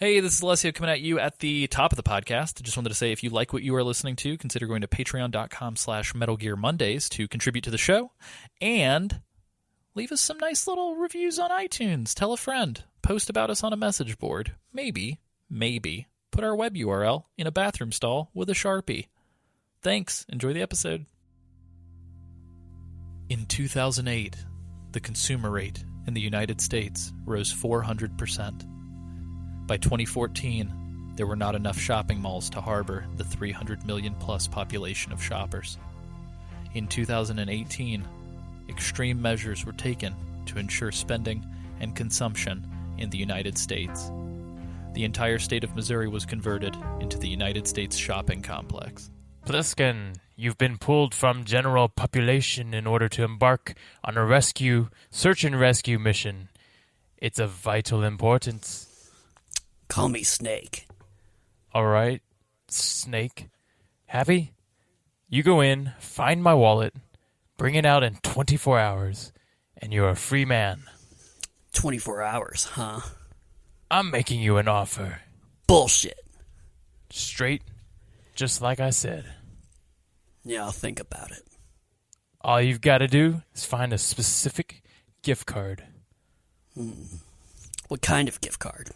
Hey, this is Alessio coming at you at the top of the podcast. I just wanted to say if you like what you are listening to, consider going to patreon.com/MetalGearMondays to contribute to the show. And leave us some nice little reviews on iTunes. Tell a friend. Post about us on a message board. Maybe, put our web URL in a bathroom stall with a Sharpie. Thanks. Enjoy the episode. In 2008, the consumer rate in the United States rose 400%. By 2014, there were not enough shopping malls to harbor the 300 million plus population of shoppers. In 2018, extreme measures were taken to ensure spending and consumption in the United States. The entire state of Missouri was converted into the United States shopping complex. Pliskin, you've been pulled from general population in order to embark on a search and rescue mission. It's of vital importance. Call me Snake. All right, Snake. Happy? You go in, find my wallet, bring it out in 24 hours, and you're a free man. 24 hours, huh? I'm making you an offer. Bullshit. Straight, just like I said. Yeah, I'll think about it. All you've got to do is find a specific gift card. What kind of gift card?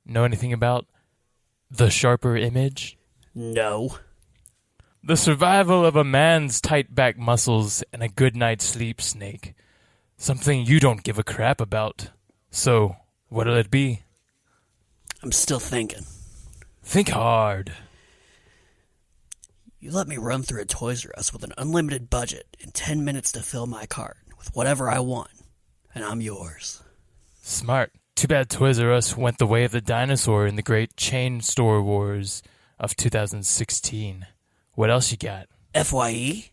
Know anything about the Sharper image? No. The survival of a man's tight back muscles and a good night's sleep, Snake. Something you don't give a crap about. So, what'll it be? I'm still thinking. Think hard. You let me run through a Toys R Us with an unlimited budget and 10 minutes to fill my cart with whatever I want, and I'm yours. Smart. Too bad Toys R Us went the way of the dinosaur in the great chain store wars of 2016. What else you got? FYE?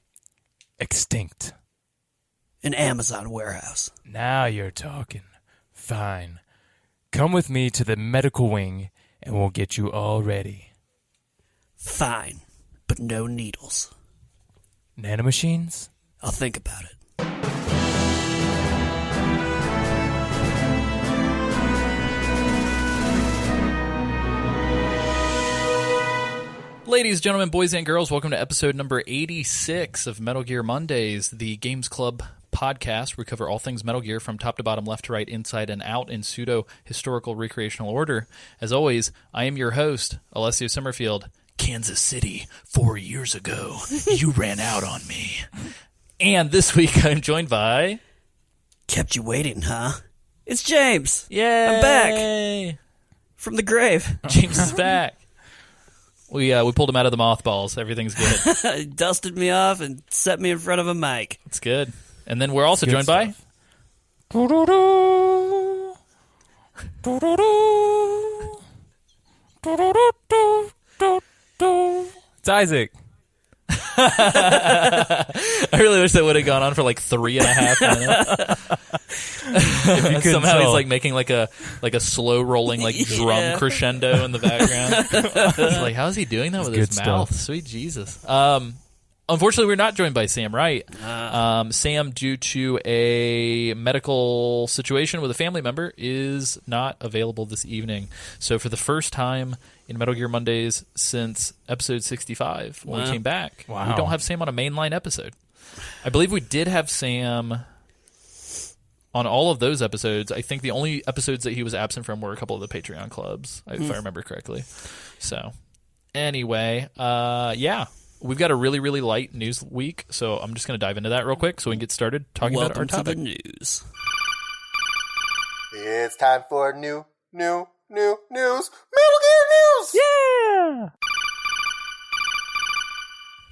Extinct. An Amazon warehouse. Now you're talking. Fine. Come with me to the medical wing and we'll get you all ready. Fine, but no needles. Nanomachines? I'll think about it. Ladies, gentlemen, boys, and girls, welcome to episode number 86 of Metal Gear Mondays, the Games Club podcast. We cover all things Metal Gear from top to bottom, left to right, inside and out in pseudo-historical recreational order. As always, I am your host, Alessio Summerfield. Kansas City, 4 years ago, you ran out on me. And this week I'm joined by... Kept you waiting, huh? It's James. Yay! I'm back. From the grave. James is back. We pulled him out of the mothballs. Everything's good. He dusted me off and set me in front of a mic. It's good. And then we're also joined by... It's Isaac. I really wish that would have gone on for like 3.5 minutes. Somehow he's like making like a slow rolling like drum crescendo in the background. It's like, how is he doing that with his mouth? Sweet Jesus. Unfortunately, we're not joined by Sam Wright. Sam, due to a medical situation with a family member, is not available this evening. So for the first time in Metal Gear Mondays since episode 65, when we came back, we don't have Sam on a mainline episode. I believe we did have Sam on all of those episodes. I think the only episodes that he was absent from were a couple of the Patreon clubs, if I remember correctly. So anyway, yeah. We've got a really, really light news week, so I'm just going to dive into that real quick so we can get started talking about our topic. Welcome to the news. It's time for new news. Metal Gear news! Yeah!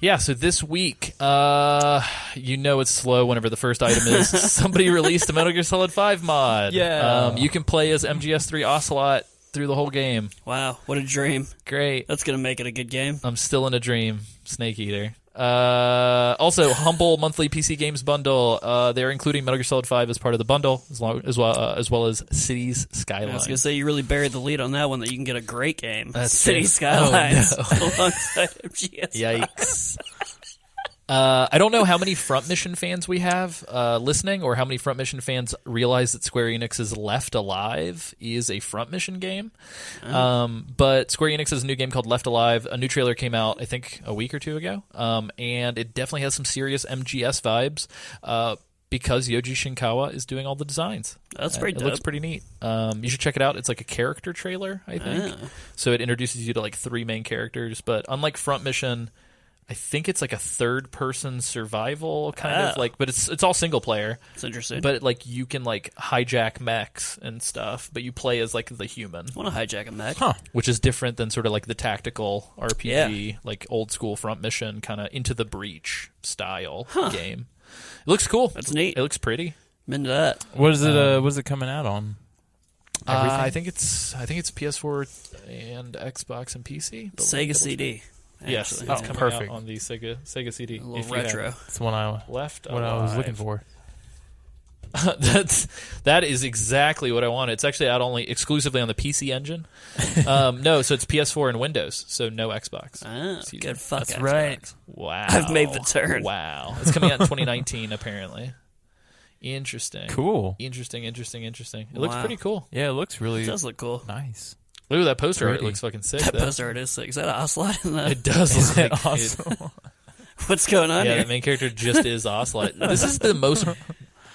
Yeah, so this week, you know it's slow whenever the first item is somebody released a Metal Gear Solid 5 mod. Yeah. You can play as MGS3 Ocelot through the whole game. Wow, what a dream. Great. That's going to make it a good game. I'm still in a dream, Snake Eater. Also, Humble Monthly PC Games Bundle. They're including Metal Gear Solid 5 as part of the bundle, as well as Cities Skylines. I was going to say, you really buried the lead on that one, that you can get a great game. That's Cities it. Skylines Oh, no. alongside MGS. Yikes. I don't know how many Front Mission fans we have listening, or how many Front Mission fans realize that Square Enix's Left Alive is a Front Mission game. But Square Enix has a new game called Left Alive. A new trailer came out, I think, a week or two ago, and it definitely has some serious MGS vibes because Yoji Shinkawa is doing all the designs. That's pretty dope. It looks pretty neat. You should check it out. It's like a character trailer, I think. So it introduces you to like 3 main characters, but unlike Front Mission, I think it's like a third-person survival kind of like, but it's all single player. It's interesting. But like you can like hijack mechs and stuff, but you play as like the human. I want to hijack a mech, which is different than sort of like the tactical RPG, like old school Front Mission kind of Into the Breach style game. It looks cool. That's neat. It looks pretty. I'm into that. What is it? What's it coming out on? I think it's PS4 and Xbox and PC. Sega CD. Yes, Actually. it's coming perfect. out on the Sega CD. A little retro. That's what I was looking for. That is exactly what I wanted. It's actually out only exclusively on the PC engine. No, so it's PS4 and Windows, so no Xbox. Good fuck. That's Xbox. right. Wow, I've made the turn. Wow, it's coming out in 2019 apparently. Interesting. Cool. Interesting. It looks pretty cool. Yeah, it looks really. It does look cool. Nice. Look at that poster art. It Pretty. looks fucking sick. That though. poster art is sick. Is that an Ocelot in that? It does look like awesome. What's going on Yeah, here? the main character just is Ocelot. This is the most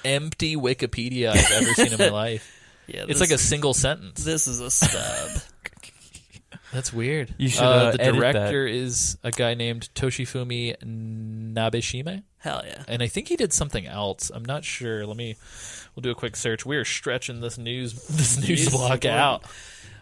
empty Wikipedia I've ever seen in my life. Yeah, It's like a single sentence. This is a stub. That's weird. You should the edit director is a guy named Toshifumi Nabeshime, Hell yeah. and I think he did something else. I'm not sure. We'll do a quick search. We are stretching this news block out.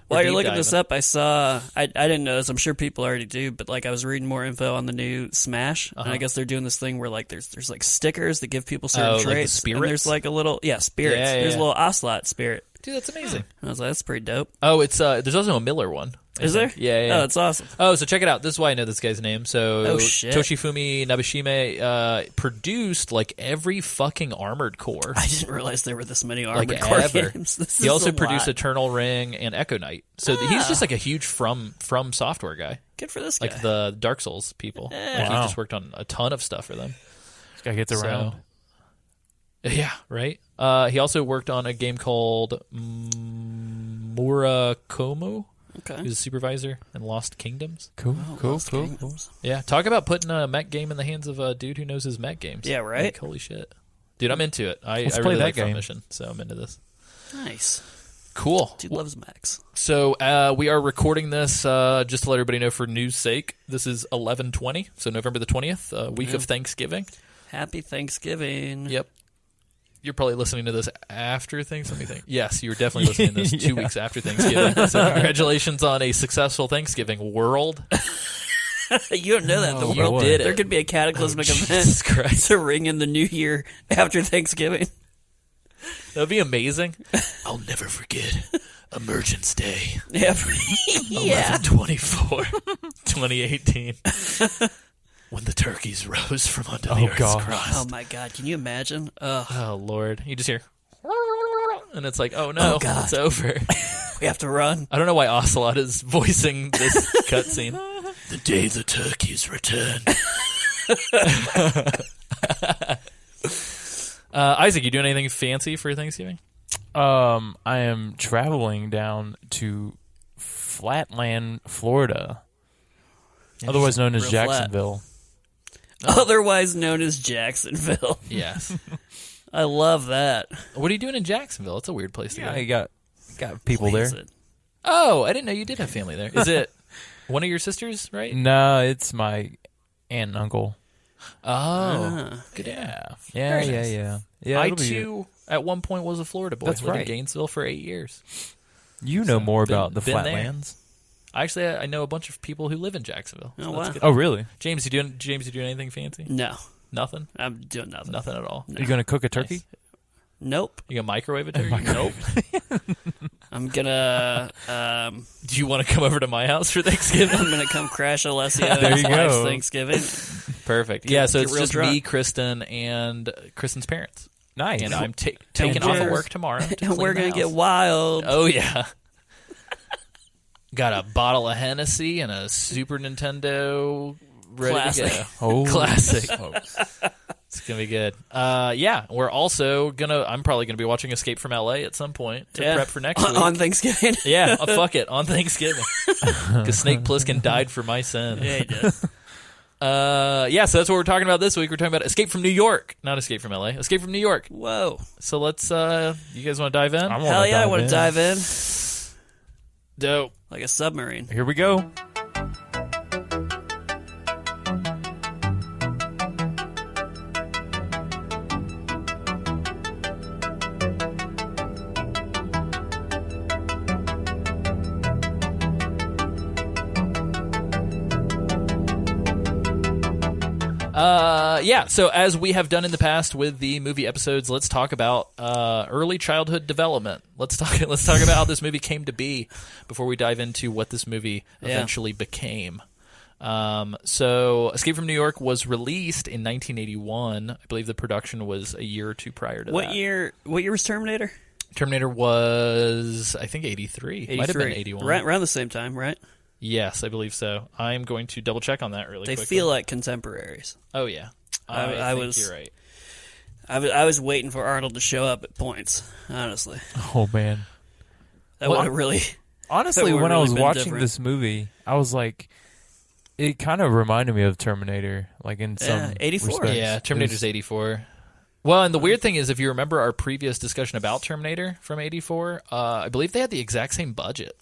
While you're looking this up, I saw, I didn't know this, I'm sure people already do, but like I was reading more info on the new Smash, and I guess they're doing this thing where like there's like stickers that give people certain like the traits, spirits? and there's like a little, spirits. Yeah, There's a little Ocelot spirit. Dude, that's amazing. And I was like, that's pretty dope. Oh, it's there's also a Miller one. I Is think. there? Yeah. Oh, that's awesome. Oh, so check it out. This is why I know this guy's name. So Oh, shit. Toshifumi Nabeshime produced like every fucking Armored Core. I didn't realize there were this many Armored like Core ever. games. This He is also a produced lot. Eternal Ring and Echo Knight. So he's just like a huge from software guy. Good for this guy. Like the Dark Souls people. Yeah. Like he Wow. just worked on a ton of stuff for them. This guy gets around. Yeah, right. He also worked on a game called Murakomo. Okay. He was a supervisor in Lost Kingdoms. Cool. Lost Kingdoms. Yeah, talk about putting a mech game in the hands of a dude who knows his mech games. Yeah, right? Like, holy shit. Dude, I'm into it. I Let's really play that like Front game. Mission, so I'm into this. Nice. Cool. Dude loves Max. So we are recording this just to let everybody know for news sake. This is 11/20, so November the 20th, week of Thanksgiving. Happy Thanksgiving. Yep. You're probably listening to this after Thanksgiving. Yes, you're definitely listening to this 2 weeks after Thanksgiving. So congratulations on a successful Thanksgiving, world. You don't know that. The You world did There it. could be a cataclysmic Jesus event Christ. to ring in the new year after Thanksgiving. That would be amazing. I'll never forget Emergence Day. Yeah. 11/24, 2018. When the turkeys rose from under the earth's gosh. crust. Oh my God. Can you imagine? Ugh. Oh, Lord. You just hear, and it's like, oh no, Oh, God. it's over. We have to run. I don't know why Ocelot is voicing this cutscene. The day the turkeys return. Isaac, you doing anything fancy for Thanksgiving? I am traveling down to Flatland, Florida, otherwise known as Real flat. Jacksonville. Otherwise known as Jacksonville. Yes. I love that. What are you doing in Jacksonville? It's a weird place to go. I got people there. Please it. Oh, I didn't know you did have family there. Is it one of your sisters, right? No, it's my aunt and uncle. Oh, good to know. Yeah. Very nice. Yeah, I it'll be- too, at one point, was a Florida boy. That's Lived in right. Gainesville for 8 years. You know more been- about the been there. Flatlands. Actually, I know a bunch of people who live in Jacksonville. So Oh, that's wow. good. Oh, really? James, you doing anything fancy? No. Nothing. I'm doing nothing. Nothing at all. Are you going to cook a turkey? Nice. Nope. You gonna microwave a turkey? Nope. I'm gonna Do you want to come over to my house for Thanksgiving? I'm gonna come crash Alessio There and you his wife's go. Thanksgiving. Perfect. Yeah, so get it's real just drunk. me, Kristen, and Kristen's parents. Nice. And I'm taking off of we're- work tomorrow. to And clean we're the gonna house. get wild. Oh, yeah. Got a bottle of Hennessy and a Super Nintendo ready to go. Oh, Classic. It's gonna be good. Yeah, we're also I'm probably gonna be watching Escape from LA at some point to prep for next week on Thanksgiving. Yeah, fuck it, on Thanksgiving because Snake Plissken died for my sin. Yeah, he did. Yeah, so that's what we're talking about this week. We're talking about Escape from New York, not Escape from LA. Escape from New York. Whoa. So let's. You guys want to dive in? Hell yeah, I want to dive in. Dope. Like a submarine. Here we go. Yeah, so as we have done in the past with the movie episodes, let's talk about early childhood development. Let's talk about how this movie came to be before we dive into what this movie eventually became. So Escape from New York was released in 1981. I believe the production was a year or two prior to that. What year was Terminator? Terminator was, I think, 83. Might have been 81. Around the same time, right? Yes, I believe so. I'm going to double check on that really quickly. They feel like contemporaries. Oh, yeah. I think was, you're right. I was waiting for Arnold to show up at points, honestly. Oh, man. That would have really... Honestly, when I was watching different. this movie, I was like... It kind of reminded me of Terminator, like in some 84. respects. Yeah, Terminator's 84. Well, and the weird thing is, if you remember our previous discussion about Terminator from 84, I believe they had the exact same budget,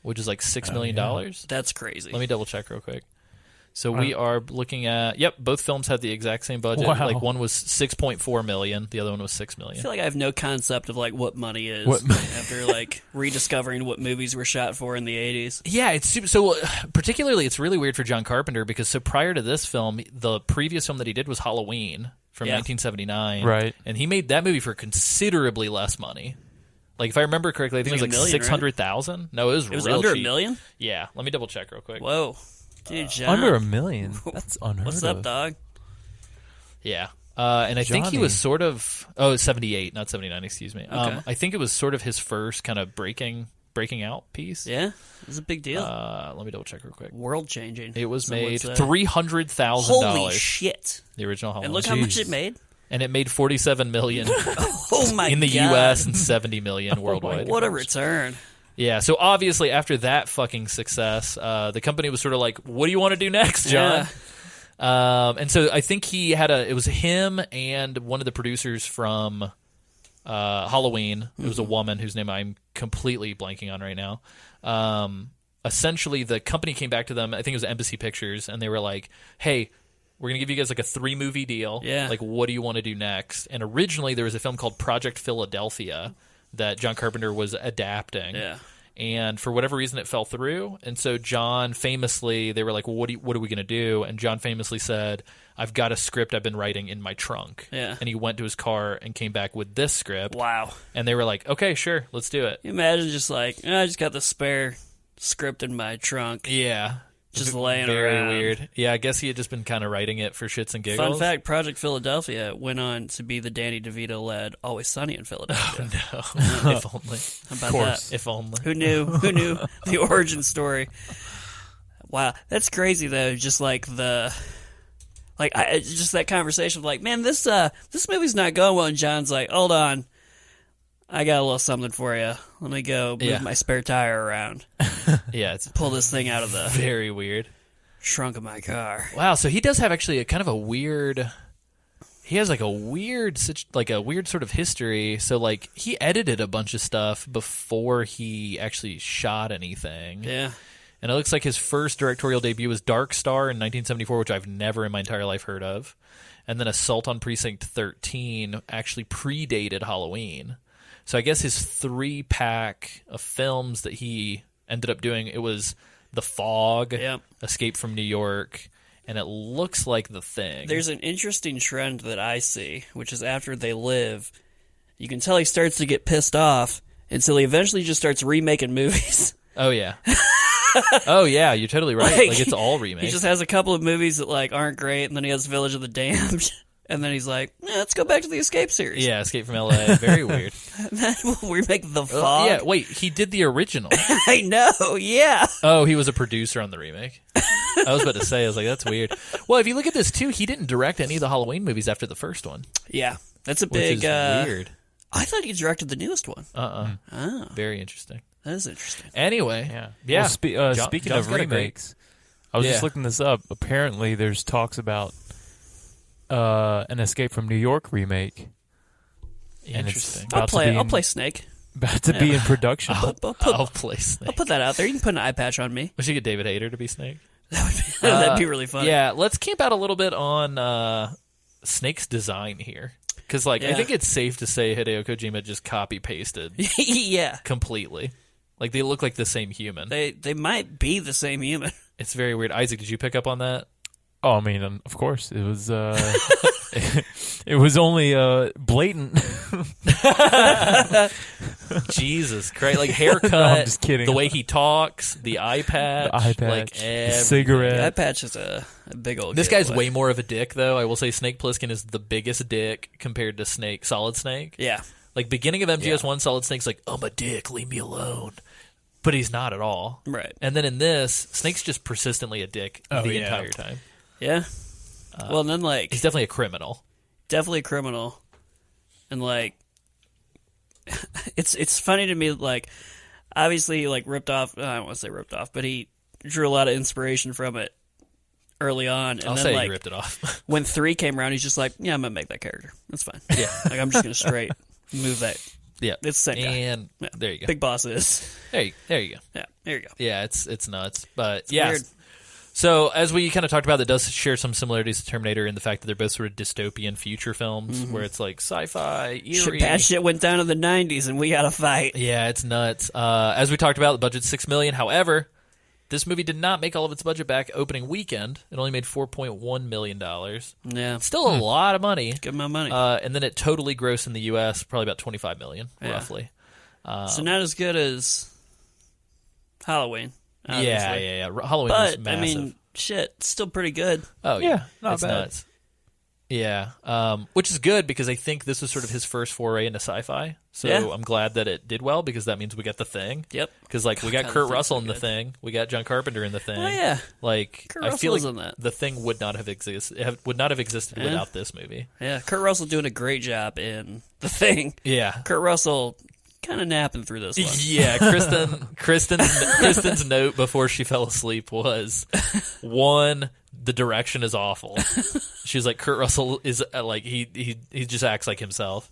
which is like $6 million. Yeah. That's crazy. Let me double check real quick. So we are looking at, both films had the exact same budget. Wow. Like one was $6.4 million, the other one was $6 million. I feel like I have no concept of like what money is after like rediscovering what movies were shot for in the 80s. Yeah, it's super, so particularly it's really weird for John Carpenter because so prior to this film, the previous film that he did was Halloween from 1979. Right. And he made that movie for considerably less money. Like if I remember correctly, I think it was like $600,000. Right? No, it was real under cheap. $1 million? Yeah, let me double check real quick. Whoa. Dude, John. Under $1 million? That's unheard of. What's up, dog? Yeah. And I think he was sort of 78, not 79, excuse me. Okay. I think it was sort of his first kind of breaking out piece. Yeah, it was a big deal. Let me double check real quick. World changing. It was made $300,000. Holy shit! The original Halloween. And look how much it made. And it made $47 million. Oh my god! In the U.S. and $70 million worldwide. What a return! Yeah, so obviously after that fucking success, the company was sort of like, "What do you want to do next, John?" Yeah. And so I think it was him and one of the producers from Halloween. It was a woman whose name I'm completely blanking on right now. Essentially, the company came back to them. I think it was Embassy Pictures, and they were like, "Hey, we're gonna give you guys like a 3-movie deal. Yeah. Like, what do you want to do next?" And originally, there was a film called Project Philadelphia that John Carpenter was adapting. Yeah. And for whatever reason, it fell through. And so John famously, they were like, well, what are we going to do? And John famously said, I've got a script I've been writing in my trunk. Yeah. And he went to his car and came back with this script. Wow. And they were like, okay, sure, let's do it. Can you imagine just like, I just got the spare script in my trunk. Yeah. Just laying Very around. weird. Yeah, I guess he had just been kind of writing it for shits and giggles. Fun fact, Project Philadelphia went on to be the Danny DeVito-led Always Sunny in Philadelphia. Oh, no. If only. How about that? If only. Who knew the origin story? Wow, that's crazy though. Just like just that conversation of like, man, this movie's not going well. And John's like, hold on, I got a little something for you. Let me go move my spare tire around. Yeah, it's Pull this thing out of the very weird trunk of my car. Wow, so he does have actually a kind of a weird. He has like a weird sort of history. So like he edited a bunch of stuff before he actually shot anything. Yeah. And it looks like his first directorial debut was Dark Star in 1974, which I've never in my entire life heard of. And then Assault on Precinct 13 actually predated Halloween. So I guess his 3-pack of films that he ended up doing, it was The Fog, Escape from New York, and it looks like The Thing. There's an interesting trend that I see, which is after they live, you can tell he starts to get pissed off until he eventually just starts remaking movies. Oh, yeah. Oh, yeah, you're totally right. Like it's all remakes. He just has a couple of movies that like aren't great, and then he has Village of the Damned. And then he's like, let's go back to the Escape series. Yeah, Escape from L.A. Very weird. And then we'll remake The Fog. Yeah, wait, he did the original. I know, yeah. Oh, he was a producer on the remake. I was about to say, I was like, that's weird. Well, if you look at this, too, he didn't direct any of the Halloween movies after the first one. Yeah. That's a big... Which is weird. I thought he directed the newest one. Oh. Very interesting. That is interesting. Anyway. Yeah. Well, speaking of remakes, I was just looking this up. Apparently, there's talks about an Escape from New York remake. Interesting. I'll play Snake. About to be in production. I'll play Snake. I'll put that out there. You can put an eye patch on me. We should get David Hayter to be Snake. That'd be really fun. Yeah, let's camp out a little bit on Snake's design here. Because, I think it's safe to say Hideo Kojima just copy-pasted completely. Like, they look like the same human. They might be the same human. It's very weird. Isaac, did you pick up on that? Oh, I mean, of course. It was it was only blatant. Jesus Christ. Like, haircut, no, I'm just kidding. The way he talks, the eye patch. Like the cigarette. The eye patch is a big old This guy's way more of a dick, though. I will say Snake Plissken is the biggest dick compared to Solid Snake. Yeah. Like, beginning of MGS1, Solid Snake's like, I'm a dick, leave me alone. But he's not at all. Right. And then in this, Snake's just persistently a dick the entire time. Yeah. Well, and then, he's definitely a criminal. Definitely a criminal. And, it's funny to me, obviously, ripped off, I don't want to say ripped off, but he drew a lot of inspiration from it early on. And I'll say he ripped it off. When 3 came around, he's just like, yeah, I'm going to make that character. That's fine. Yeah. I'm just going to straight move that. Yeah. It's the same guy. And there you go. Big Boss is. There you go. Yeah, there you go. Yeah, it's nuts. But, it's weird. So, as we kind of talked about, that does share some similarities to Terminator in the fact that they're both sort of dystopian future films where it's like sci-fi, eerie. That shit went down to the 90s and we got to fight. Yeah, it's nuts. As we talked about, the budget's $6 million. However, this movie did not make all of its budget back opening weekend. It only made $4.1 million. Yeah. Still a lot of money. Good amount of money. And then it totally grossed in the U.S. probably about $25 million, roughly. So not as good as Halloween. Obviously. Yeah. Halloween was massive. I mean, shit, still pretty good. Oh, yeah. Not bad. Nuts. Yeah. Which is good because I think this was sort of his first foray into sci-fi. So I'm glad that it did well because that means we got The Thing. Yep. Because, we got Kurt Russell in The Thing. We got John Carpenter in The Thing. Oh, yeah. I feel like in that. The Thing would not have existed without this movie. Yeah, Kurt Russell doing a great job in The Thing. Yeah. Kurt Russell kind of napping through this one. Yeah, Kristen's note before she fell asleep was, 1, the direction is awful. She was like, Kurt Russell is he just acts like himself.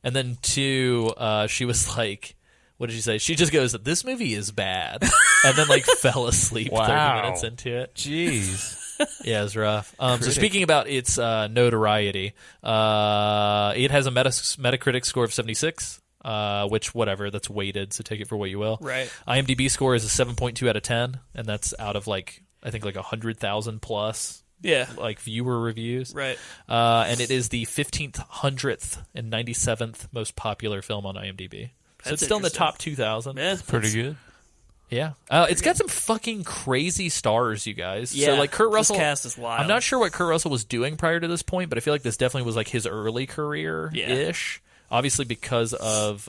And then 2, she was like, what did she say? She just goes, this movie is bad. And then fell asleep 30 minutes into it. Jeez. Yeah, it was rough. So speaking about its notoriety, it has a Metacritic score of 76. Which, whatever, that's weighted, so take it for what you will. Right. IMDb score is a 7.2 out of 10, and that's out of, I think 100,000 plus viewer reviews. Right. And it is the 1,500th and 97th most popular film on IMDb. So it's still in the top 2,000. Yeah. Pretty good. Yeah. It's got some fucking crazy stars, you guys. Yeah. So, Kurt Russell... This cast is wild. I'm not sure what Kurt Russell was doing prior to this point, but I feel like this definitely was, his early career-ish. Yeah. Obviously, because of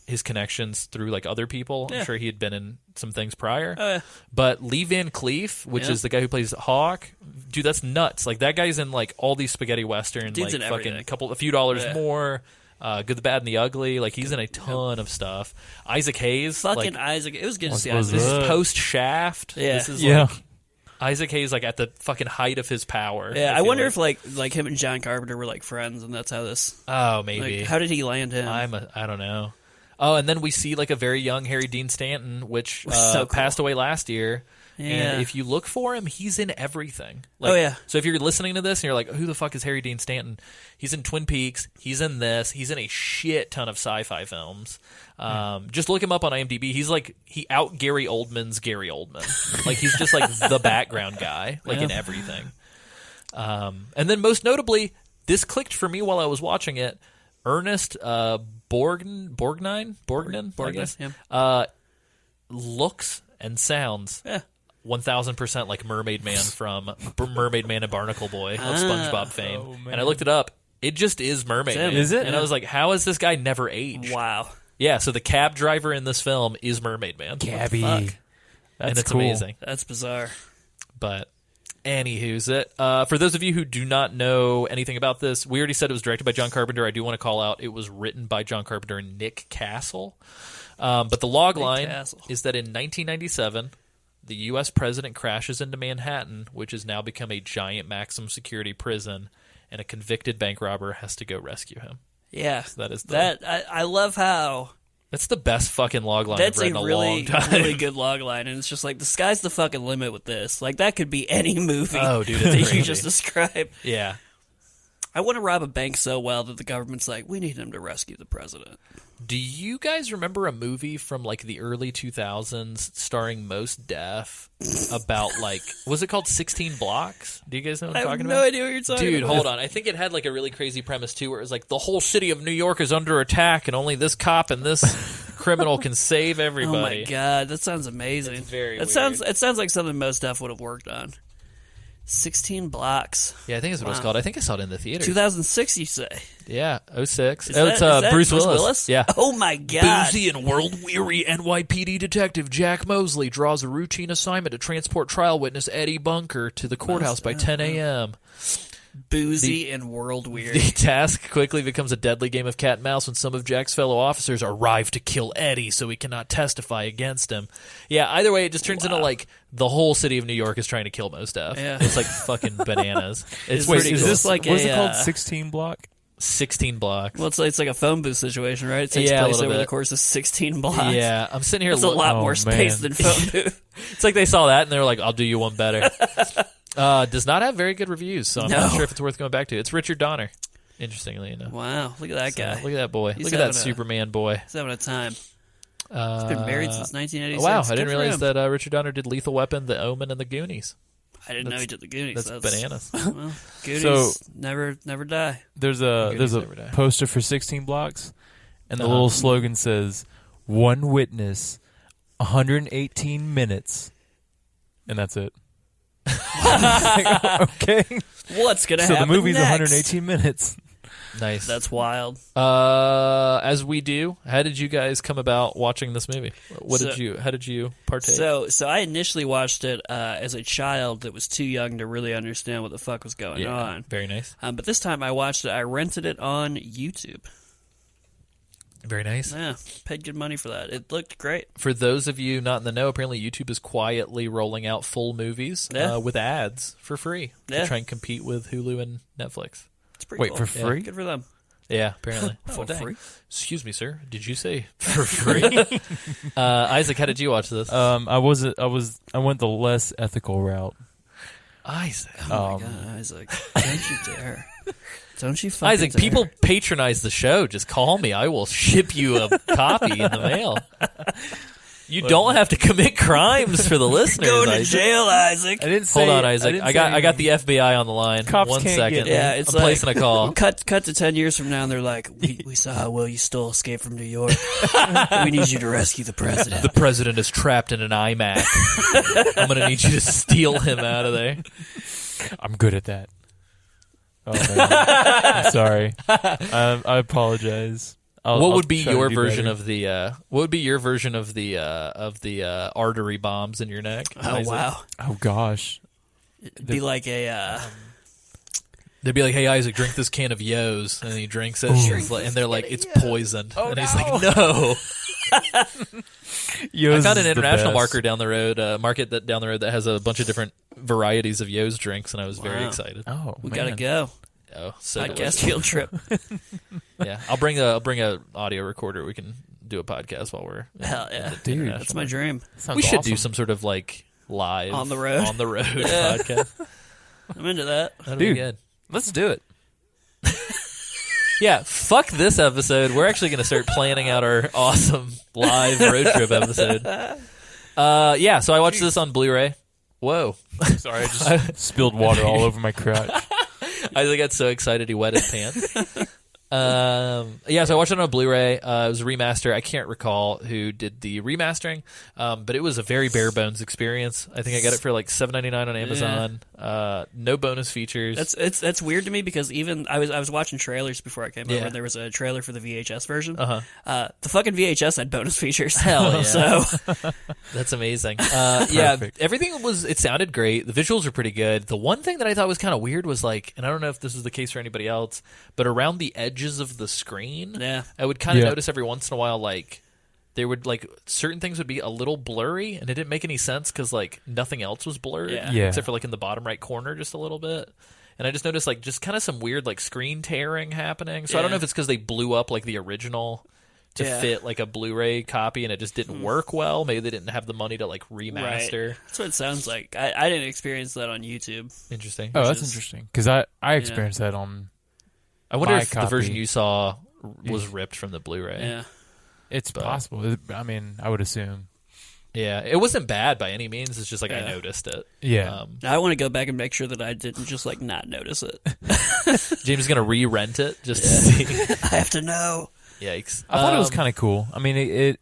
his connections through other people, I'm sure he had been in some things prior. But Lee Van Cleef, which is the guy who plays Hawk, dude, that's nuts. That guy's in all these spaghetti westerns, Dude's in fucking everything. a few dollars more. Good, the Bad, and the Ugly. He's in a ton of stuff. Isaac Hayes, Isaac. It was good to see was Isaac. This is post Shaft. Yeah. This is Isaac Hayes at the fucking height of his power. Yeah, I wonder if him and John Carpenter were friends, and that's how this. Oh, maybe. How did he land him? I don't know. Oh, and then we see a very young Harry Dean Stanton, which so cool. passed away last year. Yeah. And if you look for him, he's in everything. Oh, yeah. So if you're listening to this and you're like, who the fuck is Harry Dean Stanton? He's in Twin Peaks. He's in this. He's in a shit ton of sci-fi films. Just look him up on IMDb. He's he out Gary Oldman's Gary Oldman. He's just the background guy, in everything. And then most notably, this clicked for me while I was watching it. Ernest Borgnine, I guess. Yeah. Looks and sounds 1,000% like Mermaid Man from Mermaid Man and Barnacle Boy of SpongeBob fame. Oh, and I looked it up. It just is Mermaid Man. Is it? And I was like, how has this guy never aged? Wow. Yeah, so the cab driver in this film is Mermaid Man. Cabby. And it's cool. amazing. That's bizarre. But anywho's it. For those of you who do not know anything about this, we already said it was directed by John Carpenter. I do want to call out it was written by John Carpenter and Nick Castle. But the log line is that in 1997, the U.S. president crashes into Manhattan, which has now become a giant maximum security prison, and a convicted bank robber has to go rescue him. Yeah. So that is I love how... That's the best fucking log line I've read in a long time. That's a really good log line, and it's just like, the sky's the fucking limit with this. Like, that could be any movie that you just described. Yeah. I want to rob a bank so well that the government's like, we need him to rescue the president. Do you guys remember a movie from like the early 2000s starring Mos Def about like, was it called 16 Blocks? Do you guys know what I'm talking about? I have no idea what you're talking about. Dude, hold on. I think it had like a really crazy premise too, where it was like the whole city of New York is under attack and only this cop and this criminal can save everybody. Oh my god, that sounds amazing. It's very weird. It sounds like something Mos Def would have worked on. 16 Blocks. Yeah, I think that's what it's called. I think I saw it in the theater. 2006, you say? Yeah, 06. It's Bruce Willis. Yeah. Oh my god. Boozy and world-weary NYPD detective Jack Mosley draws a routine assignment to transport trial witness Eddie Bunker to the courthouse by 10 a.m. Boozy and world-weary. The task quickly becomes a deadly game of cat and mouse when some of Jack's fellow officers arrive to kill Eddie so he cannot testify against him. Yeah, either way, it just turns into like the whole city of New York is trying to kill Mos Def. Yeah. It's like fucking bananas. It's Wait, pretty is cool. this like what's it called? 16 block? 16 blocks. Well, it's like a phone booth situation, right? It takes place over the course of 16 blocks. Yeah, I'm sitting here. That's a lot more space than phone booth. It's like they saw that and they were like, "I'll do you one better." Does not have very good reviews, so I'm not sure if it's worth going back to. It's Richard Donner, interestingly enough. Wow, look at that guy. Look at that boy. Look at that Superman boy. He's having a time. He's been married since 1986. Wow, I didn't realize that Richard Donner did Lethal Weapon, The Omen, and The Goonies. I didn't know he did the Goonies. That's bananas. Well, Goonies never die. There's a poster for 16 blocks, and the little slogan says, "One witness, 118 minutes," and that's it. Okay. What's gonna happen? So the movie's next? 118 minutes. Nice. That's wild. As we do, how did you guys come about watching this movie? How did you partake? So I initially watched it as a child that was too young to really understand what the fuck was going on. Very nice. But this time I watched it. I rented it on YouTube. Very nice. Yeah, paid good money for that. It looked great. For those of you not in the know, apparently YouTube is quietly rolling out full movies with ads for free to try and compete with Hulu and Netflix. It's pretty cool. For free? Good for them. Yeah, apparently. For free? Excuse me, sir. Did you say for free? Isaac, how did you watch this? I went the less ethical route. Isaac. Oh my God, Isaac. Don't you dare. Don't you fucking Isaac, dare. people patronize the show. Just call me. I will ship you a copy in the mail. You don't have to commit crimes for the listeners. Going to Isaac. jail, Isaac. I didn't say. Hold on, Isaac. I got the FBI on the we Cops One can't second. get it's I'm placing a call. Cut to 10 years from now, and they're like, we saw how well you stole Escape from New York. We need you to rescue the president. The president is trapped in an iMac. I'm going to need you to steal him out of there. I'm good at that. Oh, man. I'm sorry. I apologize. What would be your version of the artery bombs in your neck? Oh, Isaac? wow. Oh gosh. It'd be like a... They'd be like, "Hey, Isaac, drink this can of Yo's," and he drinks it, and they're like, "It's poisoned," and he's like, "No." I found an international market down the road that has a bunch of different varieties of Yo's drinks, and I was very excited. Oh, we gotta go. Oh, so podcast field trip. Yeah, I'll bring a audio recorder. We can do a podcast while we're hell yeah, dude. That's my dream. We should do some sort of like live on the road podcast. I'm into that. That'd be good. Let's do it. Yeah, fuck this episode. We're actually going to start planning out our awesome live road trip episode. Yeah, so I watched this on Blu-ray. Whoa. Sorry, I just spilled water all over my crotch. Isaac got so excited he wet his pants. Yeah, so I watched it on a Blu-ray. It was a remaster. I can't recall who did the remastering, but it was a very bare bones experience. I think I got it for like $7.99 on Amazon. No bonus features. That's weird to me because even I was watching trailers before I came over. And there was a trailer for the VHS version. The fucking VHS had bonus features. Hell yeah! So that's amazing. Yeah, everything it sounded great. The visuals were pretty good. The one thing that I thought was kind of weird was like, and I don't know if this is the case for anybody else, but around the edges of the screen, I would kind of notice every once in a while, like there would like certain things would be a little blurry, and it didn't make any sense because like nothing else was blurred, except for like in the bottom right corner just a little bit. And I just noticed like just kind of some weird like screen tearing happening. So I don't know if it's because they blew up like the original to fit like a Blu-ray copy, and it just didn't work well. Maybe they didn't have the money to like remaster. Right. That's what it sounds like. I didn't experience that on YouTube. Interesting. Oh, that's interesting because I experienced that on. I wonder if the version you saw was ripped from the Blu-ray. Yeah, it's possible. I mean, I would assume. Yeah, it wasn't bad by any means. It's just like I noticed it. Yeah, I want to go back and make sure that I didn't just like not notice it. James is gonna re-rent it just to see. I have to know. Yikes! I thought it was kind of cool. I mean,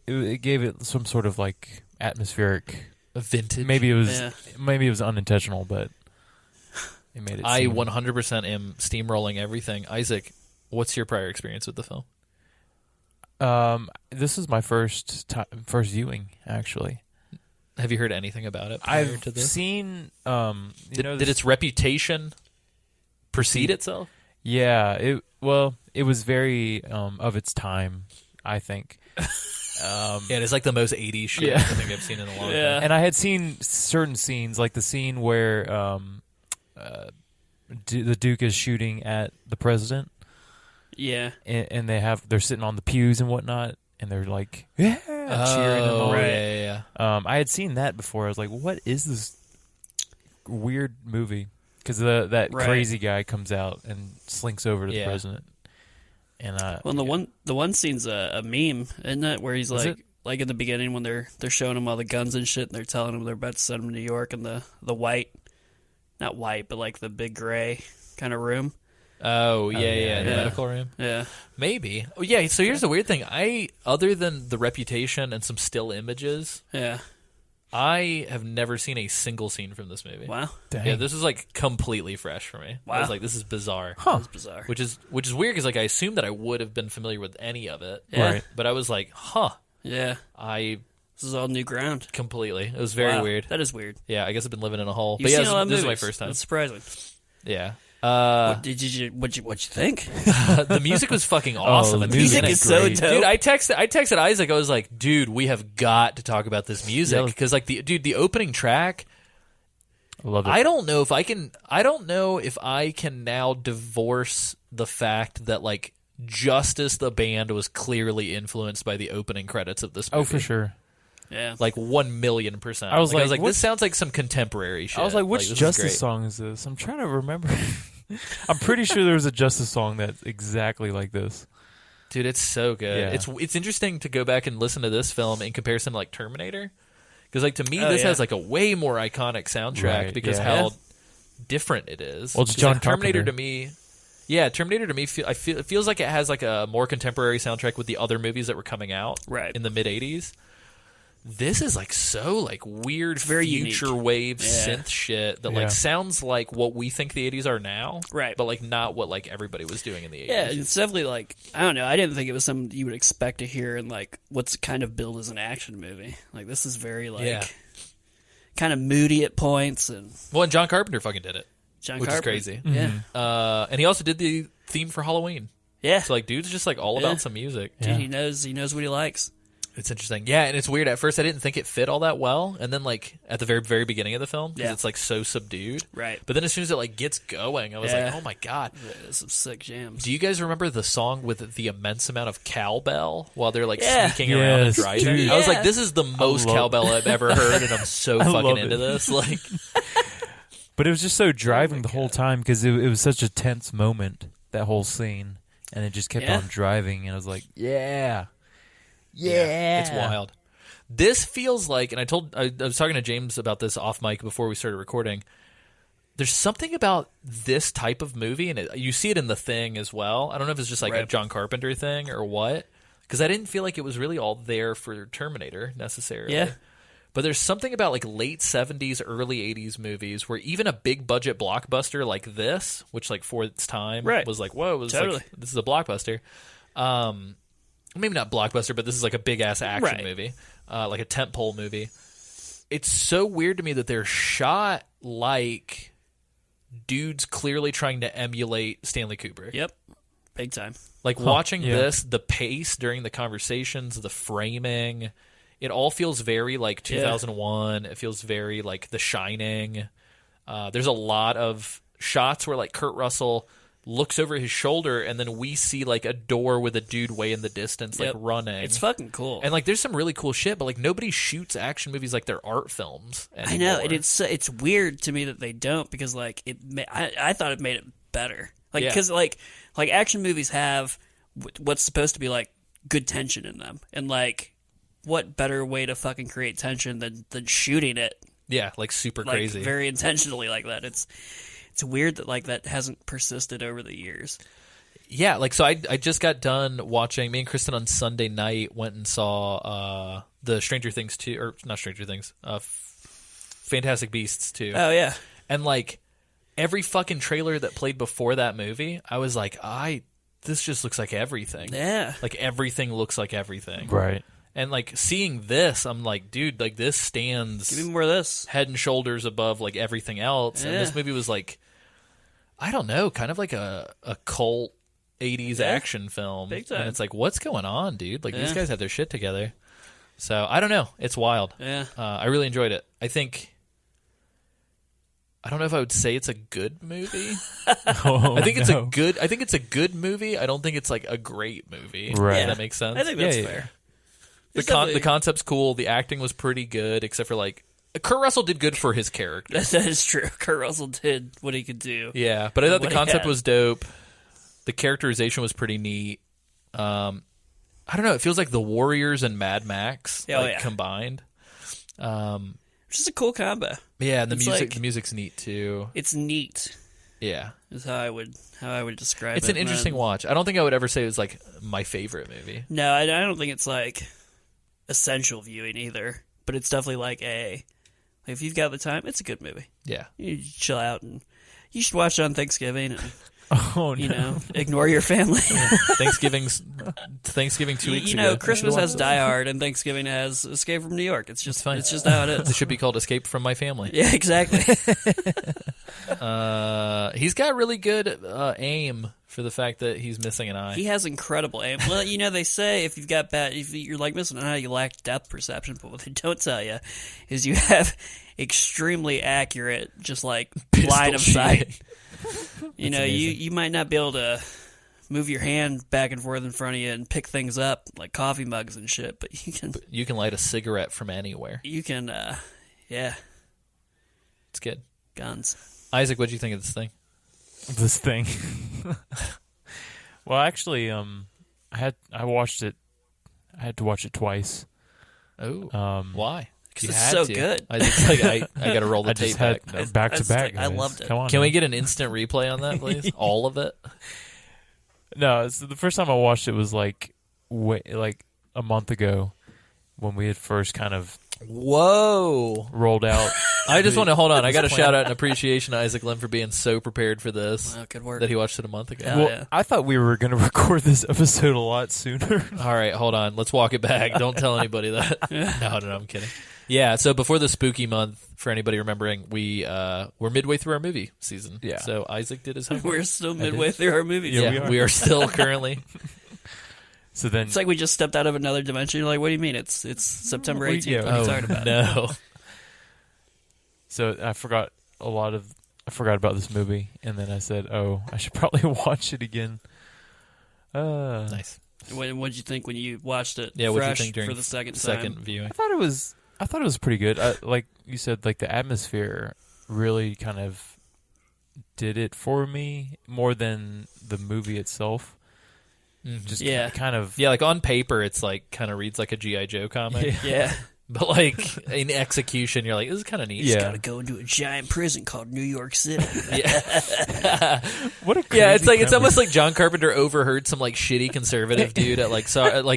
it gave it some sort of like atmospheric, vintage. Maybe it was unintentional, but. It made it I 100% am steamrolling everything. Isaac, what's your prior experience with the film? This is my first viewing, actually. Have you heard anything about it prior to this? I've seen. Did its reputation precede itself? Yeah. It was very of its time, I think. It's like the most 80s shit I think I've seen in a long time. And I had seen certain scenes, like the scene where. The Duke is shooting at the president. Yeah, and they're sitting on the pews and whatnot, and they're like, cheering and all. Yeah. I had seen that before. I was like, what is this weird movie? Because that crazy guy comes out and slinks over to the president. And the one scene's a meme, isn't it? Where he's like in the beginning when they're showing him all the guns and shit, and they're telling him they're about to send him to New York, and the white. Not white, but like the big gray kind of room. Oh, yeah. The medical room? Yeah. Maybe. Oh, yeah, so here's the weird thing. Other than the reputation and some still images, I have never seen a single scene from this movie. Wow. Dang. Yeah, this is like completely fresh for me. Wow. I was like, this is bizarre. Huh. This is bizarre. Which is weird because like I assumed that I would have been familiar with any of it. Yeah. Right. But I was like, huh. Yeah. This is all new ground. Completely. It was very weird. That is weird. Yeah, I guess I've been living in a hole. You've but seen all this is movies. my first time. That's surprising. Yeah. What'd you think? The music was fucking awesome. The music is so dope. Dude, I texted Isaac. I was like, dude, we have got to talk about this music because like the opening track. I love it. I don't know if I can now divorce the fact that like Justice the band was clearly influenced by the opening credits of this movie. Oh, for sure. Yeah, like 1,000,000%. I was like, this sounds like some contemporary shit. I was like, which Justice song is this? I'm trying to remember. I'm pretty sure there was a Justice song that's exactly like this. Dude, it's so good. Yeah. It's interesting to go back and listen to this film in comparison to like Terminator, because like to me this has like a way more iconic soundtrack because how different it is. Well, it's John Terminator to me. Yeah, Terminator to me, it feels like it has like a more contemporary soundtrack with the other movies that were coming out in the mid '80s. This is like so like weird, very future unique. Wave synth shit that like sounds like what we think the '80s are now, right? But like not what like everybody was doing in the '80s. Yeah, it's definitely like I don't know. I didn't think it was something you would expect to hear in like what's kind of billed as an action movie. Like this is very like kind of moody at points and and John Carpenter fucking did it, which is crazy. Yeah, and he also did the theme for Halloween. Yeah, so like dude's just like all about some music. Dude, he knows what he likes. It's interesting. Yeah, and it's weird. At first, I didn't think it fit all that well. And then, like, at the very, very beginning of the film, because it's, like, so subdued. Right. But then as soon as it, like, gets going, I was like, oh, my God. There's some sick jams. Do you guys remember the song with the immense amount of cowbell while they're, like, sneaking around and driving? Dude. I was like, this is the most cowbell I've ever heard, and I'm so fucking into this. Like, But it was just so driving the whole time because it was such a tense moment, that whole scene. And it just kept on driving, and I was like, yeah, it's wild. This feels like, and I was talking to James about this off mic before we started recording. there's something about this type of movie, and you see it in The Thing as well. I don't know if it's just like a John Carpenter thing or what, because I didn't feel like it was really all there for Terminator necessarily. Yeah. But there's something about like late 70s, early 80s movies where even a big budget blockbuster like this, which like for its time was like, whoa, it was like, this is a blockbuster. Maybe not blockbuster, but this is like a big ass action movie, like a tentpole movie. It's so weird to me that they're shot like dudes clearly trying to emulate Stanley Kubrick. Yep. Big time. Like watching this, the pace during the conversations, the framing, it all feels very like 2001. It feels very like The Shining. There's a lot of shots where like Kurt Russell looks over his shoulder and then we see like a door with a dude way in the distance like running. It's fucking cool. And like there's some really cool shit, but like nobody shoots action movies like they're art films anymore. I know, and it's weird to me that they don't, because like I thought it made it better. Like because like action movies have what's supposed to be like good tension in them, and like what better way to fucking create tension than shooting it? Yeah, like super like, crazy, very intentionally like that. It's weird that like that hasn't persisted over the years. Yeah, like so I just got done watching. Me and Kristen on Sunday night went and saw the Stranger Things 2, or not Stranger Things, Fantastic Beasts 2. Oh yeah, and like every fucking trailer that played before that movie, I was like, this just looks like everything. Yeah, like everything looks like everything. Right. And like seeing this, I'm like, dude, like this stands give me more of this, head and shoulders above like everything else. And this movie was like, I don't know, kind of like a cult 80s action film. Big time. And it's like, what's going on, dude? Like these guys have their shit together. So I don't know, it's wild. Yeah, I really enjoyed it. I don't know if I would say it's a good movie. I think it's a good movie. I don't think it's like a great movie. Right. If that makes sense. I think that's fair. The concept's cool. The acting was pretty good, except for like Kurt Russell did good for his character. That is true. Kurt Russell did what he could do. Yeah, but I thought the concept was dope. The characterization was pretty neat. I don't know. It feels like the Warriors and Mad Max combined. Which is a cool combo. Yeah, and the music's neat too. It's neat. Yeah, is how I would describe it. It's an interesting watch. I don't think I would ever say it was like my favorite movie. No, I don't think it's like essential viewing either. But it's definitely like if you've got the time, it's a good movie. Yeah, you chill out, and you should watch it on Thanksgiving. And, you know, ignore your family. Thanksgiving 2 weeks ago. Christmas has Die Hard, and Thanksgiving has Escape from New York. It's just fine. It's just how it is. It should be called Escape from My Family. Yeah, exactly. He's got really good aim for the fact that he's missing an eye. He has incredible aim. Well, they say if you're like missing an eye, you lack depth perception. But what they don't tell you is you have extremely accurate, just like line of sight. You might not be able to move your hand back and forth in front of you and pick things up like coffee mugs and shit, but you can light a cigarette from anywhere. You can, yeah. It's good. Guns. Isaac, what'd you think of this thing? This thing. Well, actually, I watched it. I had to watch it twice. Oh, why? Because it's so good. Isaac's like, I got to roll the tape back. Back to back. I loved it. Come on, can we get an instant replay on that, please? All of it? No, so the first time I watched it was like a month ago when we had first kind of rolled out. I just want to hold on. I got to shout out an appreciation to Isaac Lim for being so prepared for this. Good work. That he watched it a month ago. Well, I thought we were going to record this episode a lot sooner. All right, hold on. Let's walk it back. Don't tell anybody that. No, I'm kidding. Yeah, so before the spooky month, for anybody remembering, we're midway through our movie season. Yeah. So Isaac did his homework. We're still midway through our movie season. Yeah, we are still currently. So then it's like we just stepped out of another dimension. You're like, what do you mean? It's September 18th. What are you talking about? No. So I forgot about this movie, and then I said, "Oh, I should probably watch it again." Nice. What did you think when you watched it? Yeah, what did you think during for the second viewing? I thought it was pretty good. Like you said, like the atmosphere really kind of did it for me more than the movie itself. Mm-hmm. Just kind of like on paper, it's like kind of reads like a G.I. Joe comic. Yeah. But like in execution, you're like, this is kind of neat. You gotta go into a giant prison called New York City. What a it's like it's almost like John Carpenter overheard some like shitty conservative dude at like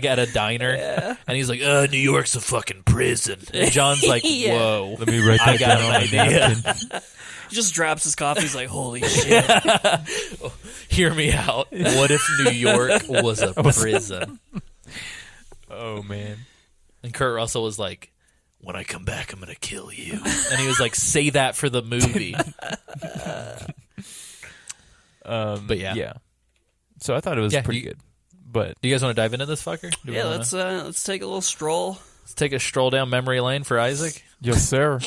at a diner, and he's like, New York's a fucking prison. And John's like, whoa, Let me write that I got down an on my idea. napkin. He just drops his coffee. He's like, holy shit. Hear me out. What if New York was a prison? Oh man. And Kurt Russell was like, when I come back, I'm going to kill you. And he was like, say that for the movie. But yeah. So I thought it was pretty good. But do you guys want to dive into this fucker? Let's take a little stroll. Let's take a stroll down memory lane for Isaac. yes, sir.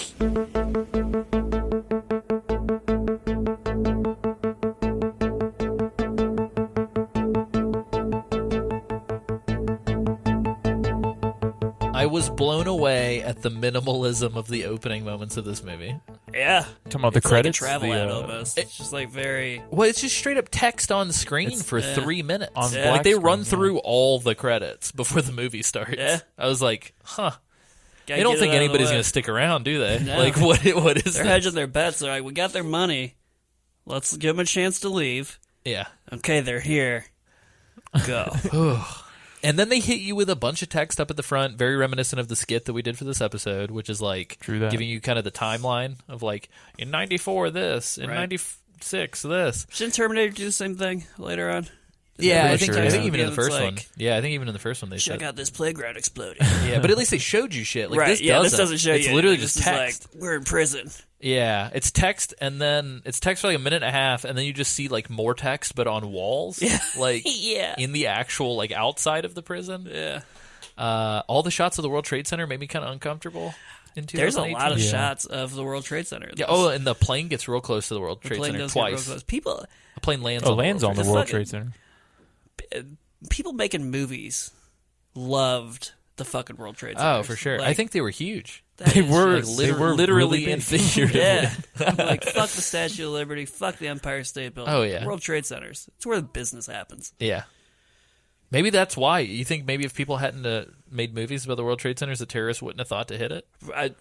I was blown away at the minimalism of the opening moments of this movie. Yeah. Talking about It's the credits. like a travel ad the, almost. It's just like very... Well, it's just straight up text on screen for 3 minutes. On Yeah. black Like they screen, run yeah. through all the credits before the movie starts. Yeah. I was like, huh. Gotta They don't get think it out of the anybody's way. going to stick around, do they? No. Like, what is They're this? hedging their bets. They're like, we got their money. Let's give them a chance to leave. Yeah. Okay, they're here. Go. And then they hit you with a bunch of text up at the front, very reminiscent of the skit that we did for this episode, which is like True that. giving you kind of the timeline of like, in 94 this, in Right. 96 this. Shouldn't Terminator do the same thing later on? Yeah, pretty I think, sure, I think yeah. even in the It's first like, one. Yeah, I think even in the first one they check said. out this playground exploding. Yeah, but at least they showed you shit. Like, right, this yeah, doesn't. this doesn't show it's you. It's literally This just is text. like, we're in prison. Yeah, it's text, and then it's text for like a minute and a half, and then you just see like more text, but on walls. Yeah. Like Yeah. in the actual like outside of the prison. Yeah. All the shots of the World Trade Center made me kind of uncomfortable. In There's a 2018. lot of Yeah. shots of the World Trade Center. Yeah. Oh, and the plane gets real close to the World the Trade plane Center does get real twice. close. People, The plane lands. Oh, on lands the on the World World fucking- Trade Center. people making movies loved the fucking World Trade Trade Center. Center. Oh, for sure. I think they were huge. They were Literally really and big. figuratively. Yeah. Like, fuck the Statue of Liberty, fuck the Empire State Building. Oh, yeah. World Trade Centers. It's where the business happens. Yeah. Maybe that's why. You think maybe if people hadn't made movies about the World Trade Centers, the terrorists wouldn't have thought to hit it?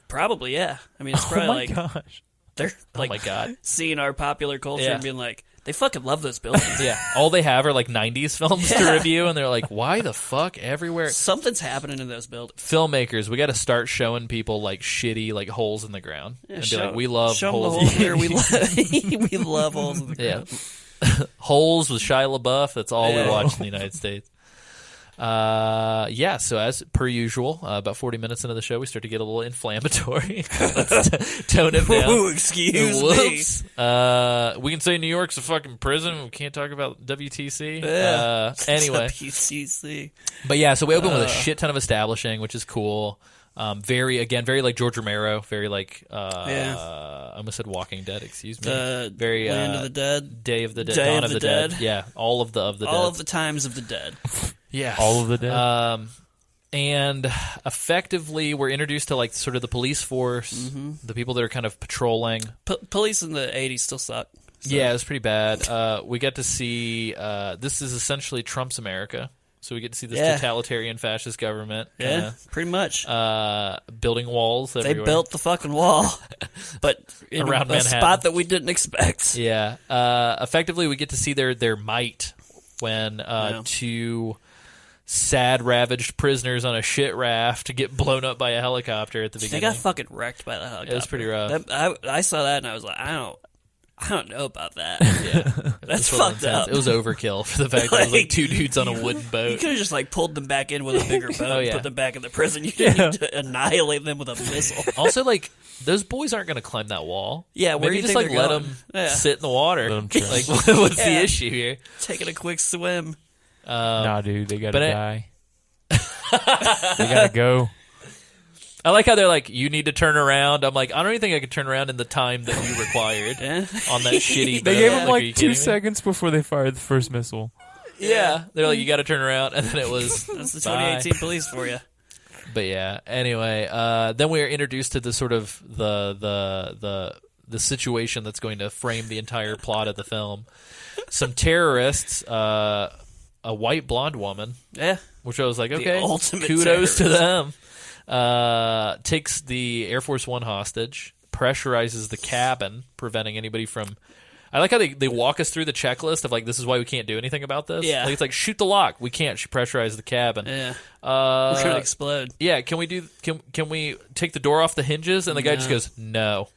Probably, yeah. I mean, it's Oh probably my like gosh. they're like Oh my God. seeing our popular culture Yeah. and being like, they fucking love those buildings. Yeah. All they have are like 90s films to Yeah. review, and they're like, why the fuck everywhere? Something's happening in those buildings. Filmmakers, we got to start showing people like shitty like holes in the ground and be like, we love show 'em the holes. holes here. We love, we love holes in the Yeah. ground. Holes with Shia LaBeouf. That's all we Yeah. watch in the United States. So as per usual, about 40 minutes into the show, we start to get a little inflammatory. Let's tone it down. Ooh, excuse me. Whoops. We can say New York's a fucking prison. We can't talk about WTC. Yeah. Anyway, WCC. but yeah, so we open with a shit ton of establishing, which is cool. Very like George Romero. Very like I almost said Walking Dead. Excuse me. Very Land of the Dead. Day of the Dead. Day Dawn of of the the Dead. Dead. Yeah, all of the dead. All of the times of the dead. Yeah, All of the dead. and effectively, we're introduced to like sort of the police force, the people that are kind of patrolling. Police in the 80s still suck. So. Yeah, it's pretty bad. We get to see this is essentially Trump's America. So we get to see this totalitarian fascist government. Yeah, pretty much. Building walls They everywhere. built the fucking wall, but in Around a Manhattan. spot that we didn't expect. Yeah. Effectively, we get to see their might when two sad, ravaged prisoners on a shit raft get blown up by a helicopter at the They beginning. got fucking wrecked by the helicopter. It was pretty rough. I saw that and I was like, I don't know about that. Yeah. That's It was fucked intense. up. It was overkill for the fact that it was like two dudes on a wooden You boat. could have just like pulled them back in with a bigger boat Oh, yeah. and put them back in the prison. You didn't need to annihilate them with a missile. Also, like, those boys aren't going to climb that wall. Yeah, where Maybe do you just think like they're let going? them Yeah. sit in the water. Let 'em try. Like, what's the Yeah. issue here? Taking a quick swim. Nah, dude, they gotta but die. They gotta go. I like how they're like, you need to turn around. I'm like, I don't even think I could turn around in the time that you required Yeah. on that shitty boat. They gave him Are you like kidding 2 me? seconds before they fired the first missile. Yeah. They're like, you got to turn around. And then it was, That's the bye. 2018 police for you. But yeah, anyway, then we are introduced to the sort of the situation that's going to frame the entire plot of the film. Some terrorists, a white blonde woman, Yeah. which I was like, okay, ultimate kudos to them. takes the Air Force One hostage, pressurizes the cabin, preventing anybody from... I like how they walk us through the checklist of, like, this is why we can't do anything about this. Yeah. Like, it's like, shoot the lock. We can't pressurize the cabin. Yeah. We're going to explode. Yeah, can we take the door off the hinges? And the guy just goes, no.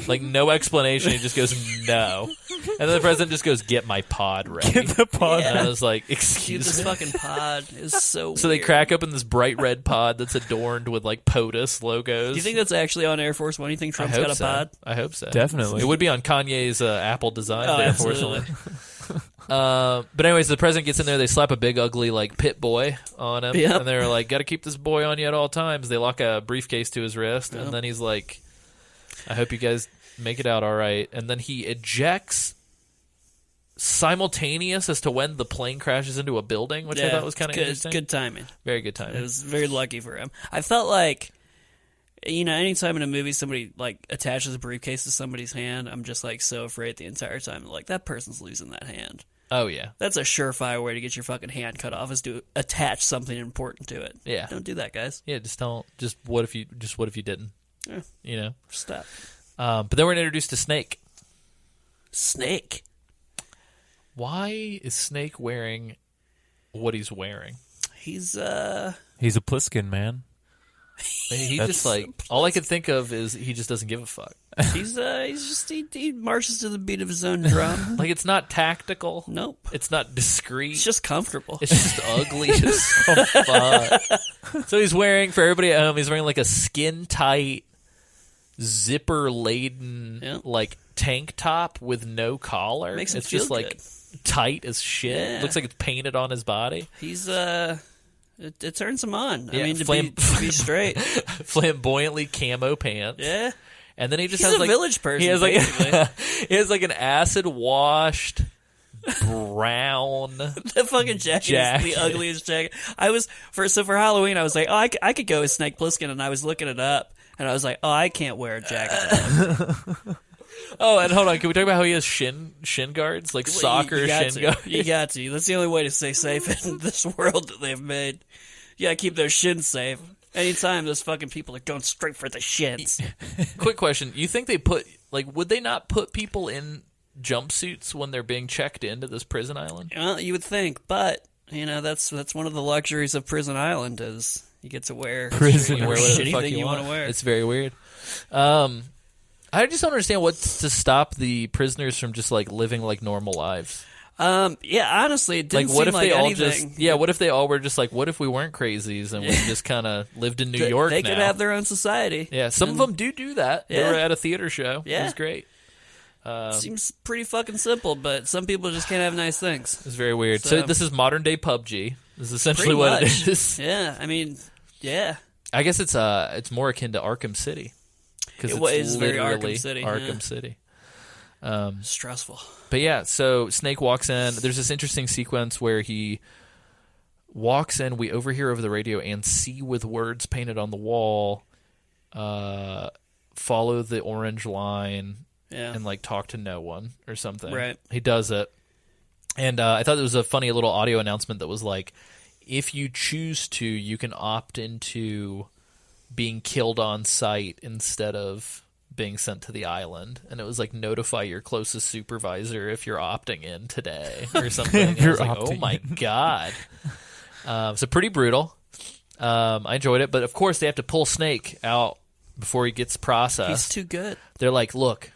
Like, no explanation. He just goes, no. And then the president just goes, get my pod ready. Get the pod. And I was like, Dude, excuse this me. fucking pod is so So weird. they crack open this bright red pod that's adorned with, like, POTUS logos. Do you think that's actually on Air Force One? You think I Trump's hope got a so. pod? I hope so. Definitely. It would be on Kanye's Apple design. Oh, there, absolutely. unfortunately. But anyways, the president gets in there. They slap a big, ugly, like, pit boy on him. Yep. And they're like, got to keep this boy on you at all times. They lock a briefcase to his wrist. And then he's like, I hope you guys make it out all right. And then he ejects simultaneous as to when the plane crashes into a building, which I thought was kind of interesting. Good timing. Very good timing. It was very lucky for him. I felt like, anytime in a movie somebody, like, attaches a briefcase to somebody's hand, I'm just, like, so afraid the entire time. Like, that person's losing that hand. Oh, yeah. That's a surefire way to get your fucking hand cut off, is to attach something important to it. Yeah. Don't do that, guys. Yeah, just don't. What if you didn't? Yeah. You know? Stop. But then we're introduced to Snake. Snake. Why is Snake wearing what he's wearing? He's a Pliskin, man. He just, like, all I could think of is he just doesn't give a fuck. he marches to the beat of his own drum. Like, it's not tactical. Nope. It's not discreet. It's just comfortable. It's just ugly as fuck. So he's wearing, for everybody at home, he's wearing, like, a skin-tight, zipper-laden, like, tank top with no collar. Makes him it's feel just, like, good. tight as shit. Yeah. Looks like it's painted on his body. He's it turns him on. Yeah, I mean, to be straight. Flamboyantly camo pants. Yeah. And then he just He's has a like village person. He has like basically. he has like an acid washed brown. The fucking jacket is the ugliest jacket. For Halloween, I was like, oh, I could go as Snake Plissken, and I was looking it up, and I was like, oh, I can't wear a jacket. Oh, and hold on, can we talk about how he has shin guards, like soccer shin guards? You got to. That's the only way to stay safe in this world that they've made. You gotta keep those shins safe. Anytime those fucking people are going straight for the shins. Quick question: you think would they not put people in jumpsuits when they're being checked into this prison island? Well, you would think, but that's one of the luxuries of Prison Island is you get to wear Prison You wear whatever the fuck anything you want want to wear. It's very weird. I just don't understand what's to stop the prisoners from just like living like normal lives. Yeah, honestly, it didn't Like, what seem if like they all anything. just what if they all were just like, what if we weren't crazies and we just kind of lived in New York? They now? could have their own society. Yeah, some of them do that. They Yeah. were at a theater show. It Yeah. was great. Seems pretty fucking simple, but some people just can't have nice things. It's very weird. So this is modern day PUBG. This is essentially Pretty what much. it is. Yeah, I mean, yeah. I guess it's more akin to Arkham City because It it's is very literally Arkham City, Arkham yeah. City. Stressful. But yeah, so Snake walks in. There's this interesting sequence where he walks in. We overhear over the radio and see with words painted on the wall, follow the orange line Yeah. and like talk to no one or something. Right. He does it. And I thought it was a funny little audio announcement that was like, if you choose to, you can opt into being killed on sight instead of being sent to the island. And it was like, notify your closest supervisor if you're opting in today or something. And I was like, oh my God. So pretty brutal. I enjoyed it. But of course they have to pull Snake out before he gets processed. He's too good. They're like, look,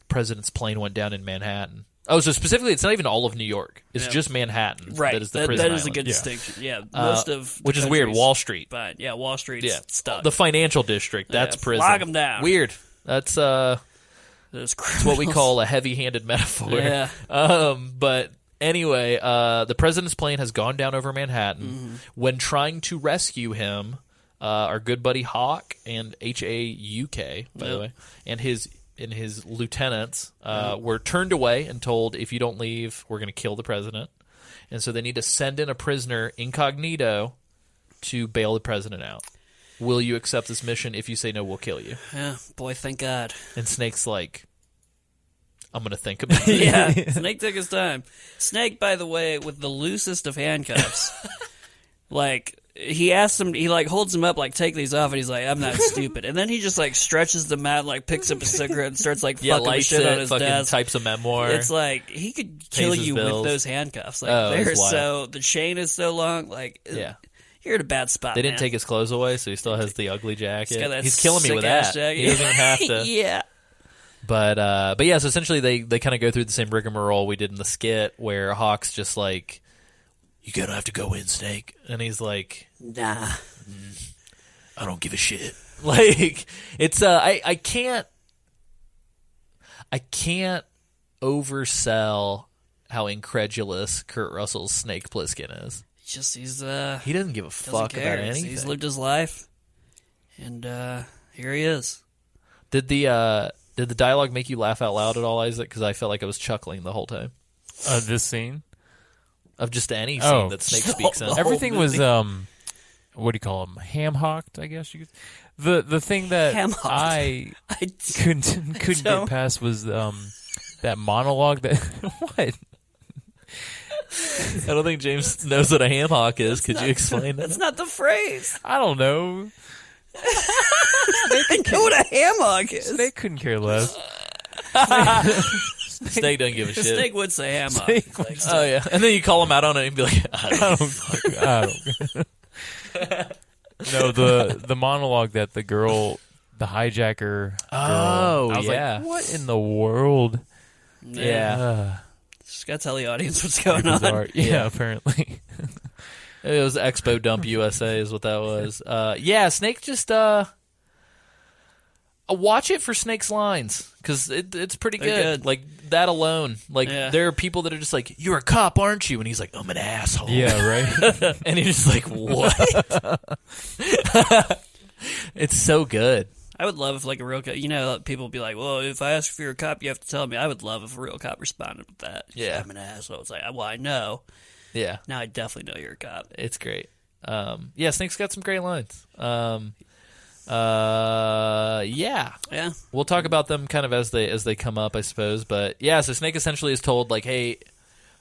the president's plane went down in Manhattan. Oh, so specifically, it's not even all of New York. It's just Manhattan. Right. That is the prison that is a island. good distinction. Yeah. Most of the which is weird. country's Wall Street. fine. Yeah, Wall Street's stuck. The financial district. That's Yeah, prison. lock 'em down. Weird. That's Those what we call a heavy-handed metaphor. Yeah. But anyway, the president's plane has gone down over Manhattan. Mm-hmm. When trying to rescue him, our good buddy Hawk and Hauk, by the way, and his lieutenants were turned away and told, if you don't leave, we're going to kill the president. And so they need to send in a prisoner incognito to bail the president out. Will you accept this mission? If you say no, we'll kill you. Yeah, boy, thank God. And Snake's like, I'm going to think about it. Yeah, Snake took his time. Snake, by the way, with the loosest of handcuffs. Like, he asks him, he like holds him up, like, take these off, and he's like, I'm not stupid. And then he just like stretches them out, like picks up a cigarette and starts like fucking with shit on his desk. Types a memoir. It's like he could kill you with those handcuffs. Like the chain is so long. Like you're in a bad spot. They didn't take his clothes away, so he still has the ugly jacket. He's killing me with that. Jacket. He doesn't even have to. Yeah. But yeah, so essentially they kind of go through the same rigmarole we did in the skit, where Hawk's just like, "You gonna have to go in, Snake," and he's like, "Nah, I don't give a shit." Like it's I can't oversell how incredulous Kurt Russell's Snake Plissken is. He doesn't give a fuck about anything. He's lived his life, and here he is. Did the dialogue make you laugh out loud at all, Isaac? Because I felt like I was chuckling the whole time. This scene? Of just any scene that Snake speaks in. Everything was, what do you call them? Ham-hocked, I guess you could. The thing that I couldn't get past was that monologue that... What? I don't think James knows what a ham hock is. Could you explain that? That's not the phrase. I don't know. I know what a ham hock is. Snake couldn't care less. Snake doesn't give a shit. Snake would say ham hock. Oh yeah, and then you call him out on it and be like, I don't. No, the monologue that the hijacker. Oh, I was yeah. like, what in the world? Yeah. Just gotta tell the audience what's going on. Yeah, apparently. It was Expo Dump USA is what that was. Yeah, Snake just watch it for Snake's lines because it's pretty good. Like that alone. Like there are people that are just like, "You're a cop, aren't you?" And he's like, "I'm an asshole." Yeah, right. And he's just like, "What?" It's so good. I would love if like a real cop, people would be like, well, if I ask if you're a cop, you have to tell me. I would love if a real cop responded with that. Yeah. I'm an asshole. It's like, well, I know. Yeah. Now I definitely know you're a cop. It's great. Yeah, Snake's got some great lines. Yeah. We'll talk about them kind of as they come up, I suppose. But yeah, so Snake essentially is told like, hey,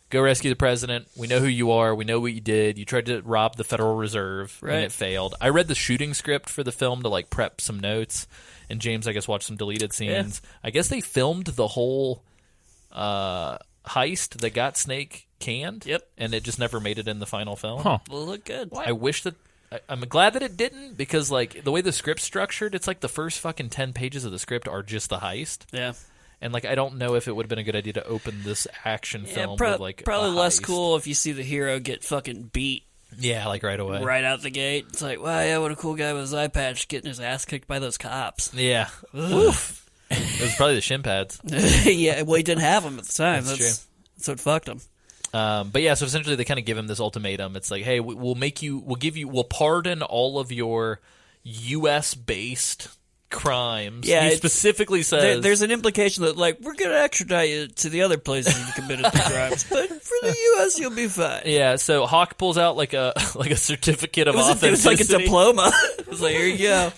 go rescue the president. We know who you are. We know what you did. You tried to rob the Federal Reserve, and it failed. I read the shooting script for the film to like prep some notes, and James, I guess, watched some deleted scenes. Yeah. I guess they filmed the whole heist that got Snake canned. Yep. And it just never made it in the final film. Huh. Well, look good. I wish that... I'm glad that it didn't, because like the way the script's structured, it's like the first fucking 10 pages of the script are just the heist. Yeah. And like I don't know if it would have been a good idea to open this action film with like probably a less heist. cool if you see the hero get fucking beat. Yeah, like right away. Right out the gate. It's like, wow, yeah, what a cool guy with his eye patch getting his ass kicked by those cops. Yeah. Oof. It was probably the shin pads. Yeah, well, he didn't have them at the time. That's true. That's what fucked him. But yeah, so essentially they kind of give him this ultimatum. It's like, hey, we'll pardon all of your U.S.-based crimes. Yeah, he specifically says there's an implication that like we're going to extradite you to the other places you committed the crimes, but for the U.S. you'll be fine. Yeah, so Hawk pulls out like a certificate of authenticity. It was like a diploma. It was like, here you go.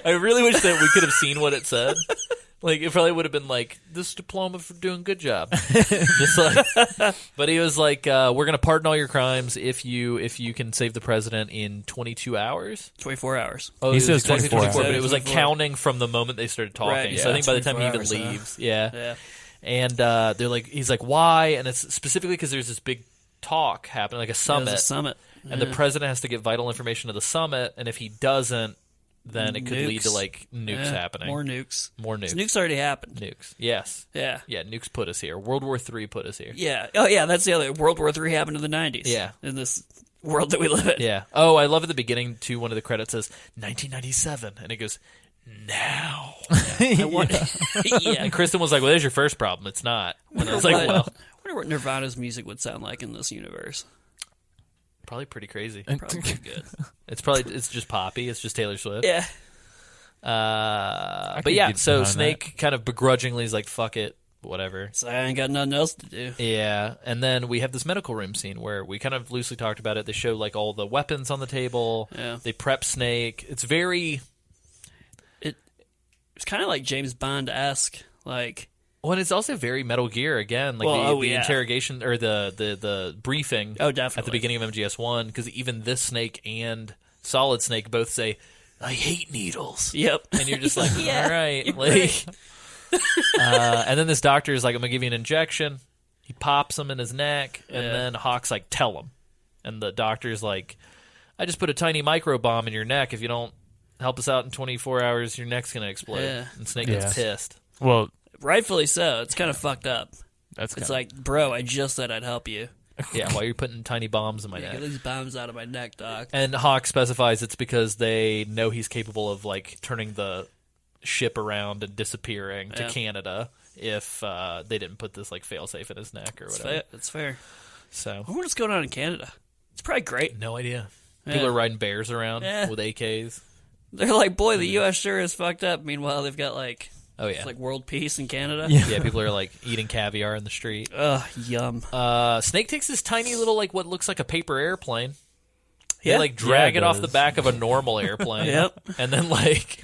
I really wish that we could have seen what it said. Like, it probably would have been like, this diploma for doing a good job. Just like, but he was like, we're going to pardon all your crimes if you can save the president in 22 hours. 24 hours. Oh, he says exactly 24 hours. But it was like counting from the moment they started talking. Right, So I think by the time he even hours, leaves. Yeah. Yeah. And they're like, he's like, why? And it's specifically because there's this big talk happening, like a summit. There's a summit. And the president has to get vital information to the summit, and if he doesn't, then it could lead to like nukes happening. More nukes. Nukes. Nukes already happened. Nukes. Yes. Yeah. Yeah, nukes put us here. World War III put us here. Yeah. Oh, yeah, that's the other. World War III happened in the 90s. Yeah. In this world that we live in. Yeah. Oh, I love at the beginning, too, one of the credits says 1997, and it goes, now. Yeah. And Kristen was like, well, there's your first problem. It's not. And I was like, well. I wonder what Nirvana's music would sound like in this universe. Probably pretty crazy. Probably pretty good. It's just poppy. It's just Taylor Swift. Yeah. But yeah, so Snake kind of begrudgingly is like, fuck it, whatever. So I ain't got nothing else to do. Yeah, and then we have this medical room scene where we kind of loosely talked about it. They show like all the weapons on the table. Yeah. They prep Snake. It's very... It's kind of like James Bond-esque. Like, Well, and it's also very Metal Gear again, like the interrogation or the briefing definitely. at the beginning of MGS1, because even this Snake and Solid Snake both say, "I hate needles." Yep. And you're just like, all right. Like, and then this doctor is like, "I'm going to give you an injection." He pops him in his neck, and then Hawk's like, "Tell him." And the doctor's like, "I just put a tiny micro bomb in your neck. If you don't help us out in 24 hours, your neck's going to explode." Yeah. And Snake gets pissed. Well, rightfully so. It's kind of fucked up. It's like, bro, I just said I'd help you. Yeah, while you're putting tiny bombs in my neck. Get these bombs out of my neck, doc. And Hawk specifies it's because they know he's capable of like turning the ship around and disappearing to Canada if they didn't put this like failsafe in his neck or whatever. That's fair. So I wonder what's going on in Canada. It's probably great. No idea. People are riding bears around with AKs. They're like, boy, the U.S. sure is fucked up. Meanwhile, they've got like, it's like world peace in Canada. Yeah, people are like eating caviar in the street. Ugh, yum. Snake takes this tiny little like what looks like a paper airplane. They like drag it off the back of a normal airplane. And then like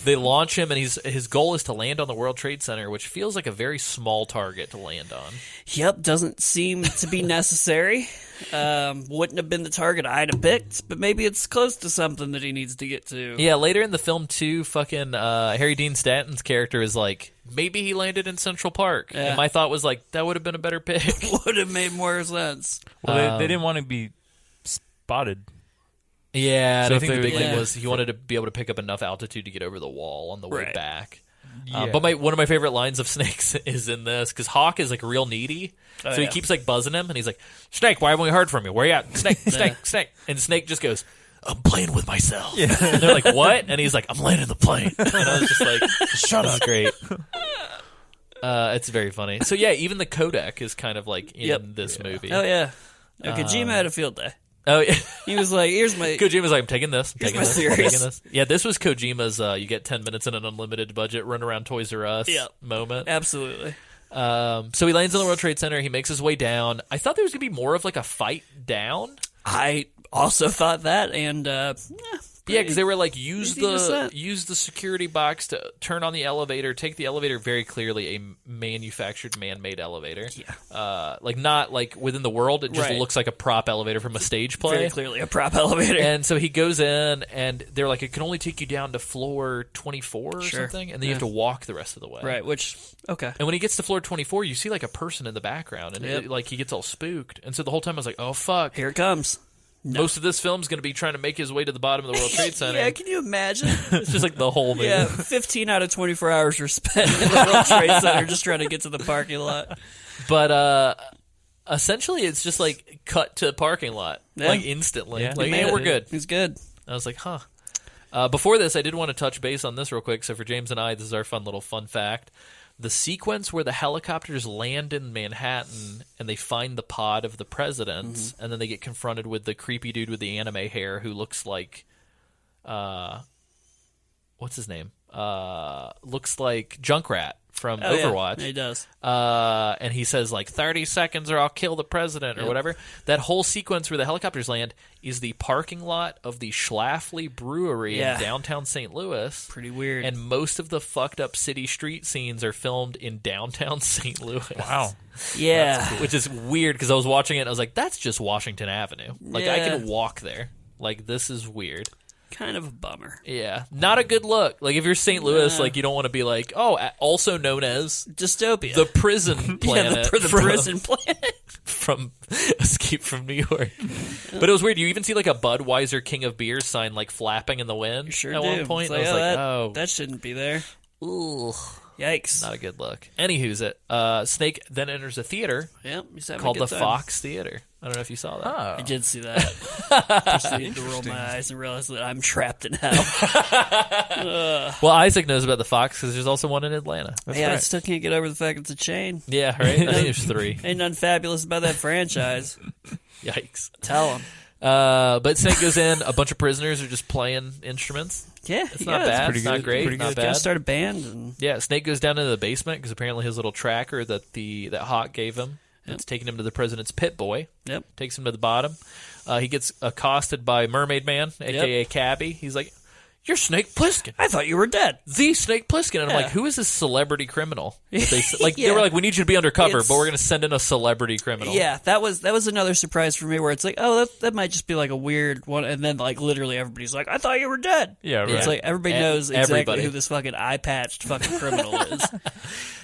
they launch him, and his goal is to land on the World Trade Center, which feels like a very small target to land on. Yep, doesn't seem to be necessary. Wouldn't have been the target I'd have picked, but maybe it's close to something that he needs to get to. Yeah, later in the film too, fucking Harry Dean Stanton's character is like, maybe he landed in Central Park. And my thought was like, that would have been a better pick. Would have made more sense. Well, they didn't want to be spotted. Yeah, so I think the big thing was he wanted to be able to pick up enough altitude to get over the wall on the way back. But one of my favorite lines of Snake's is in this, because Hawk is like real needy, so he keeps like buzzing him, and he's like, "Snake, why haven't we heard from you? Where you at? Snake, Snake, Snake." And Snake just goes, "I'm playing with myself." Yeah. And they're like, "What?" And he's like, "I'm landing the plane." And I was just like, "Shut up." This is great. It's very funny. So yeah, even the codec is kind of like in this movie. Oh yeah. Kojima had a field day. Oh yeah, he was like, "Here's my." Kojima's like, "I'm taking this. I'm taking this. I'm series. taking this." Yeah, this was Kojima's. You get 10 minutes in an unlimited budget, run around Toys R Us moment. Absolutely. So he lands on the World Trade Center. He makes his way down. I thought there was gonna be more of like a fight down. I also thought that, and yeah, because they were like, use the security box to turn on the elevator. Take the elevator, very clearly a manufactured, man-made elevator. Yeah, like not like within the world. It just looks like a prop elevator from a stage play. Very clearly a prop elevator. And so he goes in, and they're like, it can only take you down to floor 24 or something, and then you have to walk the rest of the way. Right. Which okay. And when he gets to floor 24, you see like a person in the background, and it, like he gets all spooked. And so the whole time I was like, oh fuck, here it comes. No. Most of this film's going to be trying to make his way to the bottom of the World Trade Center. Yeah, can you imagine? It's just like the whole movie. Yeah, 15 out of 24 hours were spent in the World Trade Center just trying to get to the parking lot. But essentially, it's just like cut to parking lot, like instantly. Yeah. Like, man, we're good. He's good. I was like, huh. Before this, I did want to touch base on this real quick. So for James and I, this is our fun little fun fact. The sequence where the helicopters land in Manhattan and they find the pod of the presidents, and then they get confronted with the creepy dude with the anime hair who looks like, what's his name? Looks like Junkrat from Overwatch. Yeah, he does. And he says like 30 seconds or I'll kill the president or whatever. That whole sequence where the helicopters land is the parking lot of the Schlafly Brewery in downtown St. Louis. Pretty weird. And most of the fucked up city street scenes are filmed in downtown St. Louis. Wow. Yeah. Which is weird because I was watching it and I was like, that's just Washington Avenue. Like I can walk there. Like this is weird. Kind of a bummer. Yeah. Not a good look. Like, if you're St. Louis, like, you don't want to be like, oh, also known as... Dystopia. The prison planet. The prison planet. From Escape from New York. But it was weird. You even see, like, a Budweiser King of Beers sign, like, flapping in the wind at one point. Like, I was like, oh. That shouldn't be there. Ooh. Yikes. Not a good look. Anywho's it. Snake then enters a theater called the Fox Theater. I don't know if you saw that. I did see that. Proceeded to roll my eyes and realize that I'm trapped in hell. Well, Isaac knows about the Fox because there's also one in Atlanta. That's right. I still can't get over the fact it's a chain. Yeah, right? I think there's 3. Ain't nothing fabulous about that franchise. Yikes. Tell him. But Snake goes in. A bunch of prisoners are just playing instruments. Yeah, it's not bad. It's not great. Pretty not good. bad. Gotta start a band. And... Yeah, Snake goes down into the basement because apparently his little tracker that Hawk gave him, it's taking him to the president's pit boy. Yep. Takes him to the bottom. He gets accosted by Mermaid Man, a.k.a. Cabby. He's like, you're Snake Plissken. I thought you were dead. The Snake Plissken. And I'm like, who is this celebrity criminal? They were like, we need you to be undercover, but we're going to send in a celebrity criminal. Yeah, that was another surprise for me where it's like, oh, that might just be like a weird one. And then like literally everybody's like, I thought you were dead. Yeah, right. It's like everybody knows exactly who this fucking eye-patched fucking criminal is.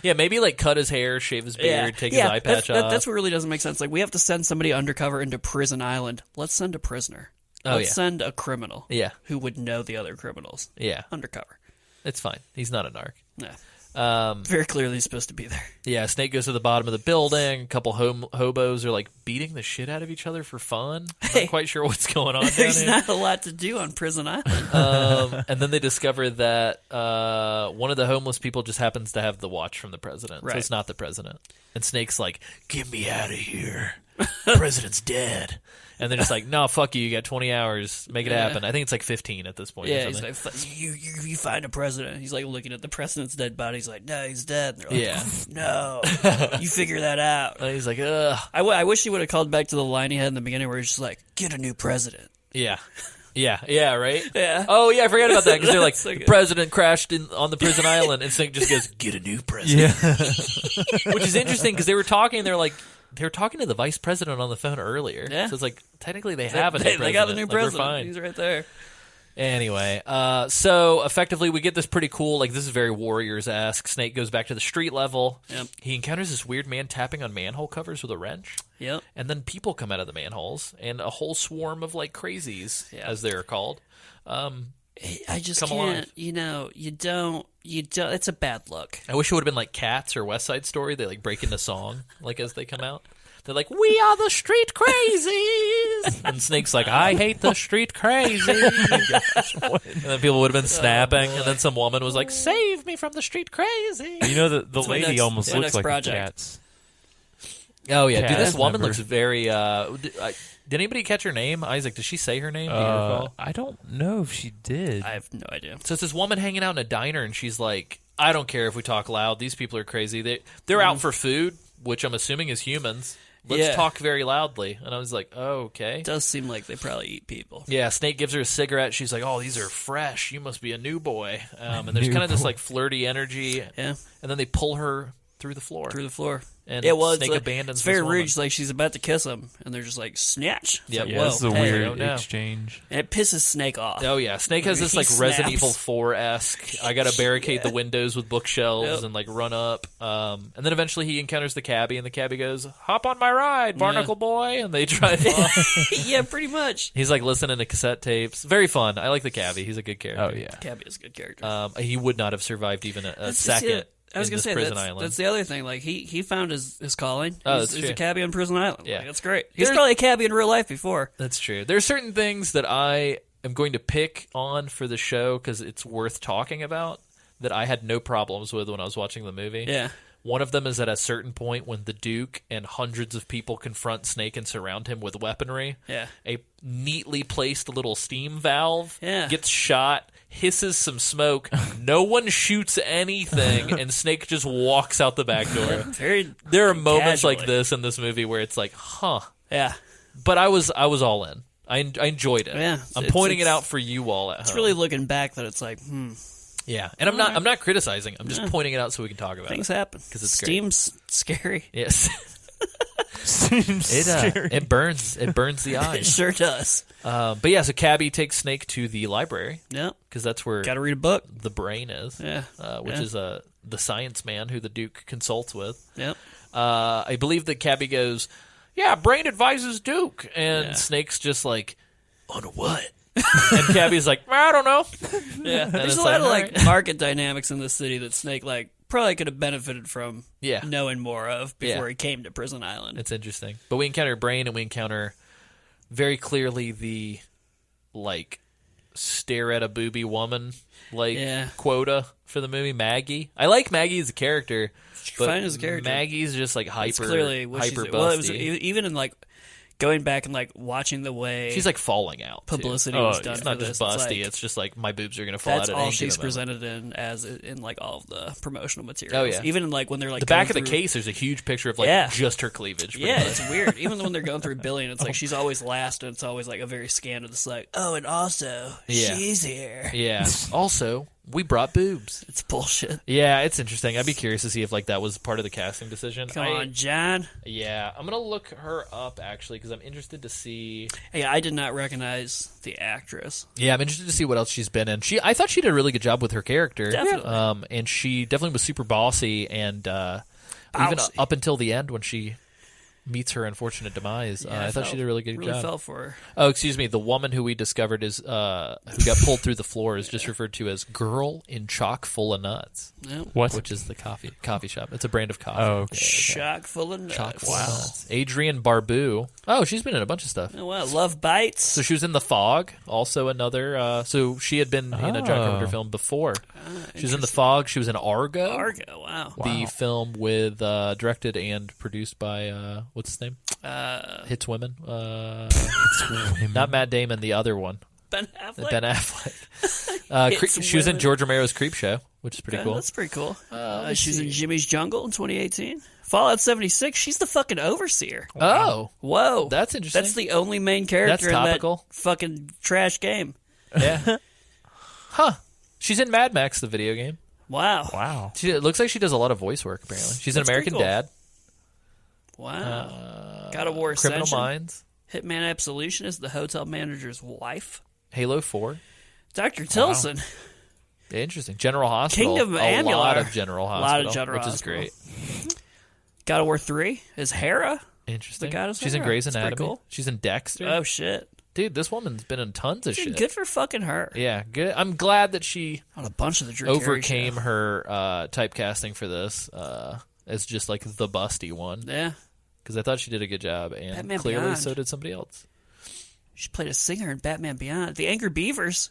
Yeah, maybe like cut his hair, shave his beard, take his eye patch off. That's what really doesn't make sense. Like, we have to send somebody undercover into Prison Island. Let's send a prisoner. Let's send a criminal. Yeah. Who would know the other criminals. Yeah. Undercover. It's fine. He's not a narc. Yeah. Very clearly supposed to be there. Yeah, Snake goes to the bottom of the building. A couple hobos are like beating the shit out of each other for fun. I'm not quite sure what's going on. There's not a lot to do on Prison Island. And then they discover that one of the homeless people just happens to have the watch from the president. Right. So it's not the president. And Snake's like, get me out of here. The president's dead. And they're just like, no, fuck you. You got 20 hours. Make it happen. I think it's like 15 at this point. Yeah, he's like, you find a president. He's like looking at the president's dead body. He's like, no, he's dead. And they're like, no, you figure that out. And he's like, ugh. I wish he would have called back to the line he had in the beginning where he's just like, get a new president. Yeah. Yeah, right? Yeah. Oh, yeah, I forgot about that because they're like, So the president crashed on the prison island, and Snake just goes, get a new president. Yeah. Which is interesting because they were talking, they were talking to the vice president on the phone earlier. Yeah. So it's like, technically they have a new president. They got the new Like, we're president. fine. He's right there. Anyway, so effectively we get this pretty cool, like this is very Warriors-esque. Snake goes back to the street level. Yep. He encounters this weird man tapping on manhole covers with a wrench. Yep. And then people come out of the manholes, and a whole swarm of like crazies, as they're called. I just Come can't, alive. you don't, it's a bad look. I wish it would have been like Cats or West Side Story. They like break into song like as they come out. They're like, we are the street crazies. And Snake's like, I hate the street crazies. And then people would have been snapping. And then some woman was like, save me from the street crazy. You know, the lady almost my looks next like project. a Cat's. Oh, yeah. Dude, Cat this woman member. looks very... did anybody catch her name? Isaac, did she say her name? Do you recall? I don't know if she did. I have no idea. So it's this woman hanging out in a diner, and she's like, I don't care if we talk loud. These people are crazy. They're out for food, which I'm assuming is humans. Let's talk very loudly. And I was like, oh, okay. It does seem like they probably eat people. Yeah, Snake gives her a cigarette. She's like, oh, these are fresh. You must be a new boy. And there's kind of this like flirty energy. Yeah. And then they pull her through the floor. And Snake abandons it's very this woman. rude. She's like, she's about to kiss him, and they're just like, snatch. It's Yep. like, Yeah, whoa, this is a hey. weird oh, no. exchange. And it pisses Snake off. Oh, yeah. Snake has this He like Resident snaps. Evil 4-esque. I got to barricade the windows with bookshelves Yep. and like run up. And then eventually he encounters the cabbie, and the cabbie goes, hop on my ride, Barnacle Boy. And they drive off. Yeah, pretty much. He's like listening to cassette tapes. Very fun. I like the cabbie. He's a good character. Oh, yeah. Cabby is a good character. He would not have survived even a That's- second. yeah, I was in gonna this say prison that's, island. that's the other thing. Like he found his calling. Oh, he's, that's he's a true. cabbie on Prison Island. Yeah. Like, that's great. He's There's- probably a cabbie in real life before. That's true. There are certain things that I am going to pick on for the show because it's worth talking about that I had no problems with when I was watching the movie. Yeah. One of them is at a certain point when the Duke and hundreds of people confront Snake and surround him with weaponry. Yeah. A neatly placed little steam valve Yeah. gets shot, hisses some smoke. No one shoots anything, and Snake just walks out the back door. Very. There are moments casually. like this in this movie where it's like, huh. Yeah. But I was all in. I enjoyed it. Yeah, I'm it's- pointing it it's- out for you all at home. It's really looking back that it's like, yeah, and I'm not criticizing. I'm just pointing it out so we can talk about things it. happen. 'Cause it's great. Steam's scary. Yes, Seems scary. it burns the It eyes. sure does. But yeah, so Cabby takes Snake to the library Yep. because that's where Got to read a book. the brain is. Yeah. Which Yeah. is the science man who the Duke consults with. Yep. I believe that Cabby goes, yeah, Brain advises Duke. And Yeah. Snake's just like, on what? And Cabby's like, I don't know. Yeah. There's it's a lot of like, like all right. market dynamics in this city that Snake like probably could have benefited from Yeah. knowing more of before Yeah. he came to Prison Island. It's interesting. But we encounter Brain, and we encounter very clearly the, like, stare at a booby woman, like, Yeah. quota for the movie, Maggie. I like Maggie as a character, but fine as a character. Maggie's just, like, It's hyper clearly what she's. busty. Well, it was even in like going back and like watching the way she's like falling out. Publicity was done. It's not for just this. busty. It's just like my boobs are gonna fall out. That's at all any she's given moment. presented in like all of the promotional materials. Oh yeah, even like when they're like the back of the case. There's a huge picture of like just her cleavage. Yeah, it's weird. Even when they're going through billing, it's like she's always last, and it's always like a very scanned. It's like, oh, and also she's here. Yeah. Also, we brought boobs. It's bullshit. Yeah, it's interesting. I'd be curious to see if like that was part of the casting decision. Come on, John. Yeah, I'm gonna look her up actually because I'm interested to see. Hey, I did not recognize the actress. Yeah, I'm interested to see what else she's been in. I thought she did a really good job with her character. Definitely. And she definitely was super bossy and even up until the end when she meets her unfortunate demise. I thought she did a really good job. Fell for her. Oh, excuse me. The woman who we discovered is who got pulled through the floor is just referred to as "girl in chock full of nuts." Yep. What? Which is the coffee shop. It's a brand of coffee. Oh, okay. Chock full of nuts. Chock full of nuts. Adrienne Barbeau. Oh, she's been in a bunch of stuff. Oh, wow. Love Bites. So she was in The Fog, also another. So she had been in a John Carpenter film before. She was in The Fog. She was in Argo. Argo, wow. The film with directed and produced by what's his name? Hits Women. Not Matt Damon, the other one. Ben Affleck. Ben Affleck. She was in George Romero's Creep Show, which is pretty cool. That's pretty cool. She was in Jimmy's Jungle in 2018. Fallout 76. She's the fucking overseer. Oh, whoa, that's interesting. That's the only main character in that fucking trash game. Yeah. Huh. She's in Mad Max, the video game. Wow. It looks like she does a lot of voice work. Apparently, she's an American Dad. Wow. God of War Criminal Ascension. Minds. Hitman Absolution is the hotel manager's wife. Halo 4. Dr. Tilson. Wow. Interesting. General Hospital. Kingdom A Amular. lot of General Hospital. Which Hospital. is great. God of War 3 is Hera. Interesting. The goddess She's in Hera. Grey's That's Anatomy. cool. She's in Dexter. Oh, shit. Dude, this woman's been in tons of shit. Good for fucking her. Yeah, good. I'm glad that she on a bunch of the Drew overcame her typecasting for this as just like the busty one. Yeah. Because I thought she did a good job, and Batman clearly Beyond. so did somebody else. She played a singer in Batman Beyond. The Angry Beavers.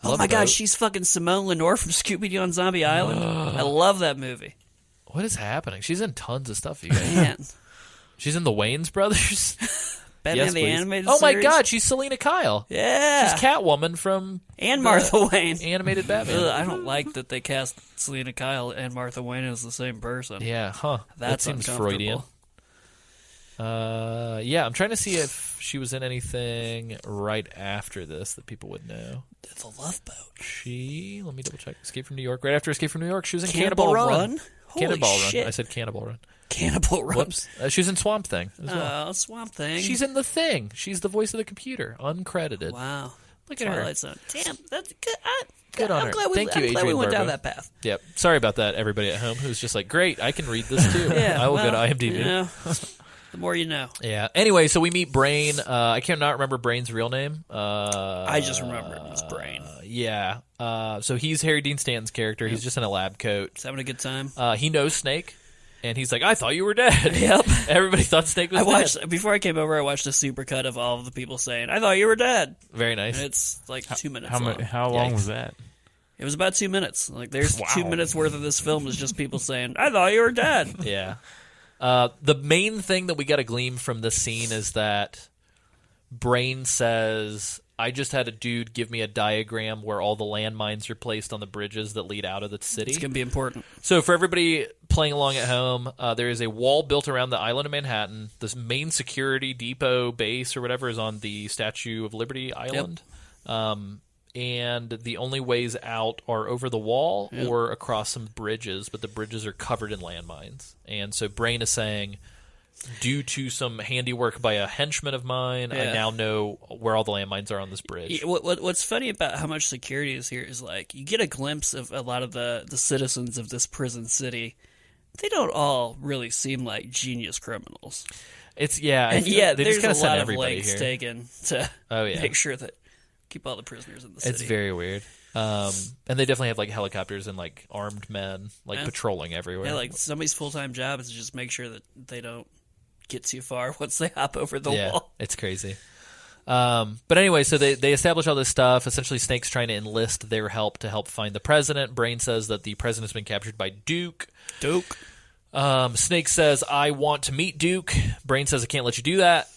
Oh Love my god, Boat. she's fucking Simone Lenore from Scooby-Doo on Zombie Island. I love that movie. What is happening? She's in tons of stuff, you guys. Man. She's in the Wayans Brothers. Batman Yes, the please. Animated Oh my Series. god, she's Selena Kyle. Yeah. She's Catwoman from And Martha Wayne. animated Batman. Ugh, I don't like that they cast Selena Kyle and Martha Wayne as the same person. Yeah, huh. That That's seems uncomfortable. Freudian. Yeah, I'm trying to see if she was in anything right after this that people would know. The Love Boat. Let me double check. Escape from New York. Right after Escape from New York, she was in Cannonball Run? Holy Cannonball shit. Run. I said Cannonball Run. Cannibal Run. Whoops. She was in Swamp Thing as well. Oh, Swamp Thing. She's in The Thing. She's the voice of the computer, uncredited. Wow. Look at Twilight her. Zone. Damn, that's good. Good on I'm her. glad Thank you, I'm glad we Adrienne went down Barbeau. that path. Yep. Sorry about that, everybody at home who's just like, great, I can read this too. Yeah, I will go to well, IMDb. You know, the more you know. Yeah. Anyway, so we meet Brain. I cannot remember Brain's real name. I just remember it was Brain. Yeah. So he's Harry Dean Stanton's character. He's just in a lab coat. He's having a good time. He knows Snake, and he's like, I thought you were dead. Yep. Everybody thought Snake was dead. Before I came over, I watched a supercut of all of the people saying, I thought you were dead. Very nice. And it's like 2 minutes long. How long Yikes. was that? It was about 2 minutes. Like, there's Wow. 2 minutes worth of this film is just people saying, I thought you were dead. Yeah. The main thing that we got to glean from this scene is that Brain says, I just had a dude give me a diagram where all the landmines are placed on the bridges that lead out of the city. It's going to be important. So for everybody playing along at home, there is a wall built around the island of Manhattan. This main security depot base or whatever is on the Statue of Liberty Island. And the only ways out are over the wall or across some bridges, but the bridges are covered in landmines. And so Brain is saying, due to some handiwork by a henchman of mine, I now know where all the landmines are on this bridge. What's funny about how much security is here is, like, you get a glimpse of a lot of the citizens of this prison city. They don't all really seem like genius criminals. It's, And they there's just kind a of send lot of everybody lengths here. taken to yeah. make sure that keep all the prisoners in the city. It's very weird. And they definitely have like helicopters and like armed men like patrolling everywhere. Yeah, like somebody's full-time job is to just make sure that they don't get too far once they hop over the wall. It's crazy. But anyway, so they establish all this stuff. Essentially, Snake's trying to enlist their help to help find the president. Brain says that the president's been captured by Duke. Duke. Snake says, I want to meet Duke. Brain says, I can't let you do that.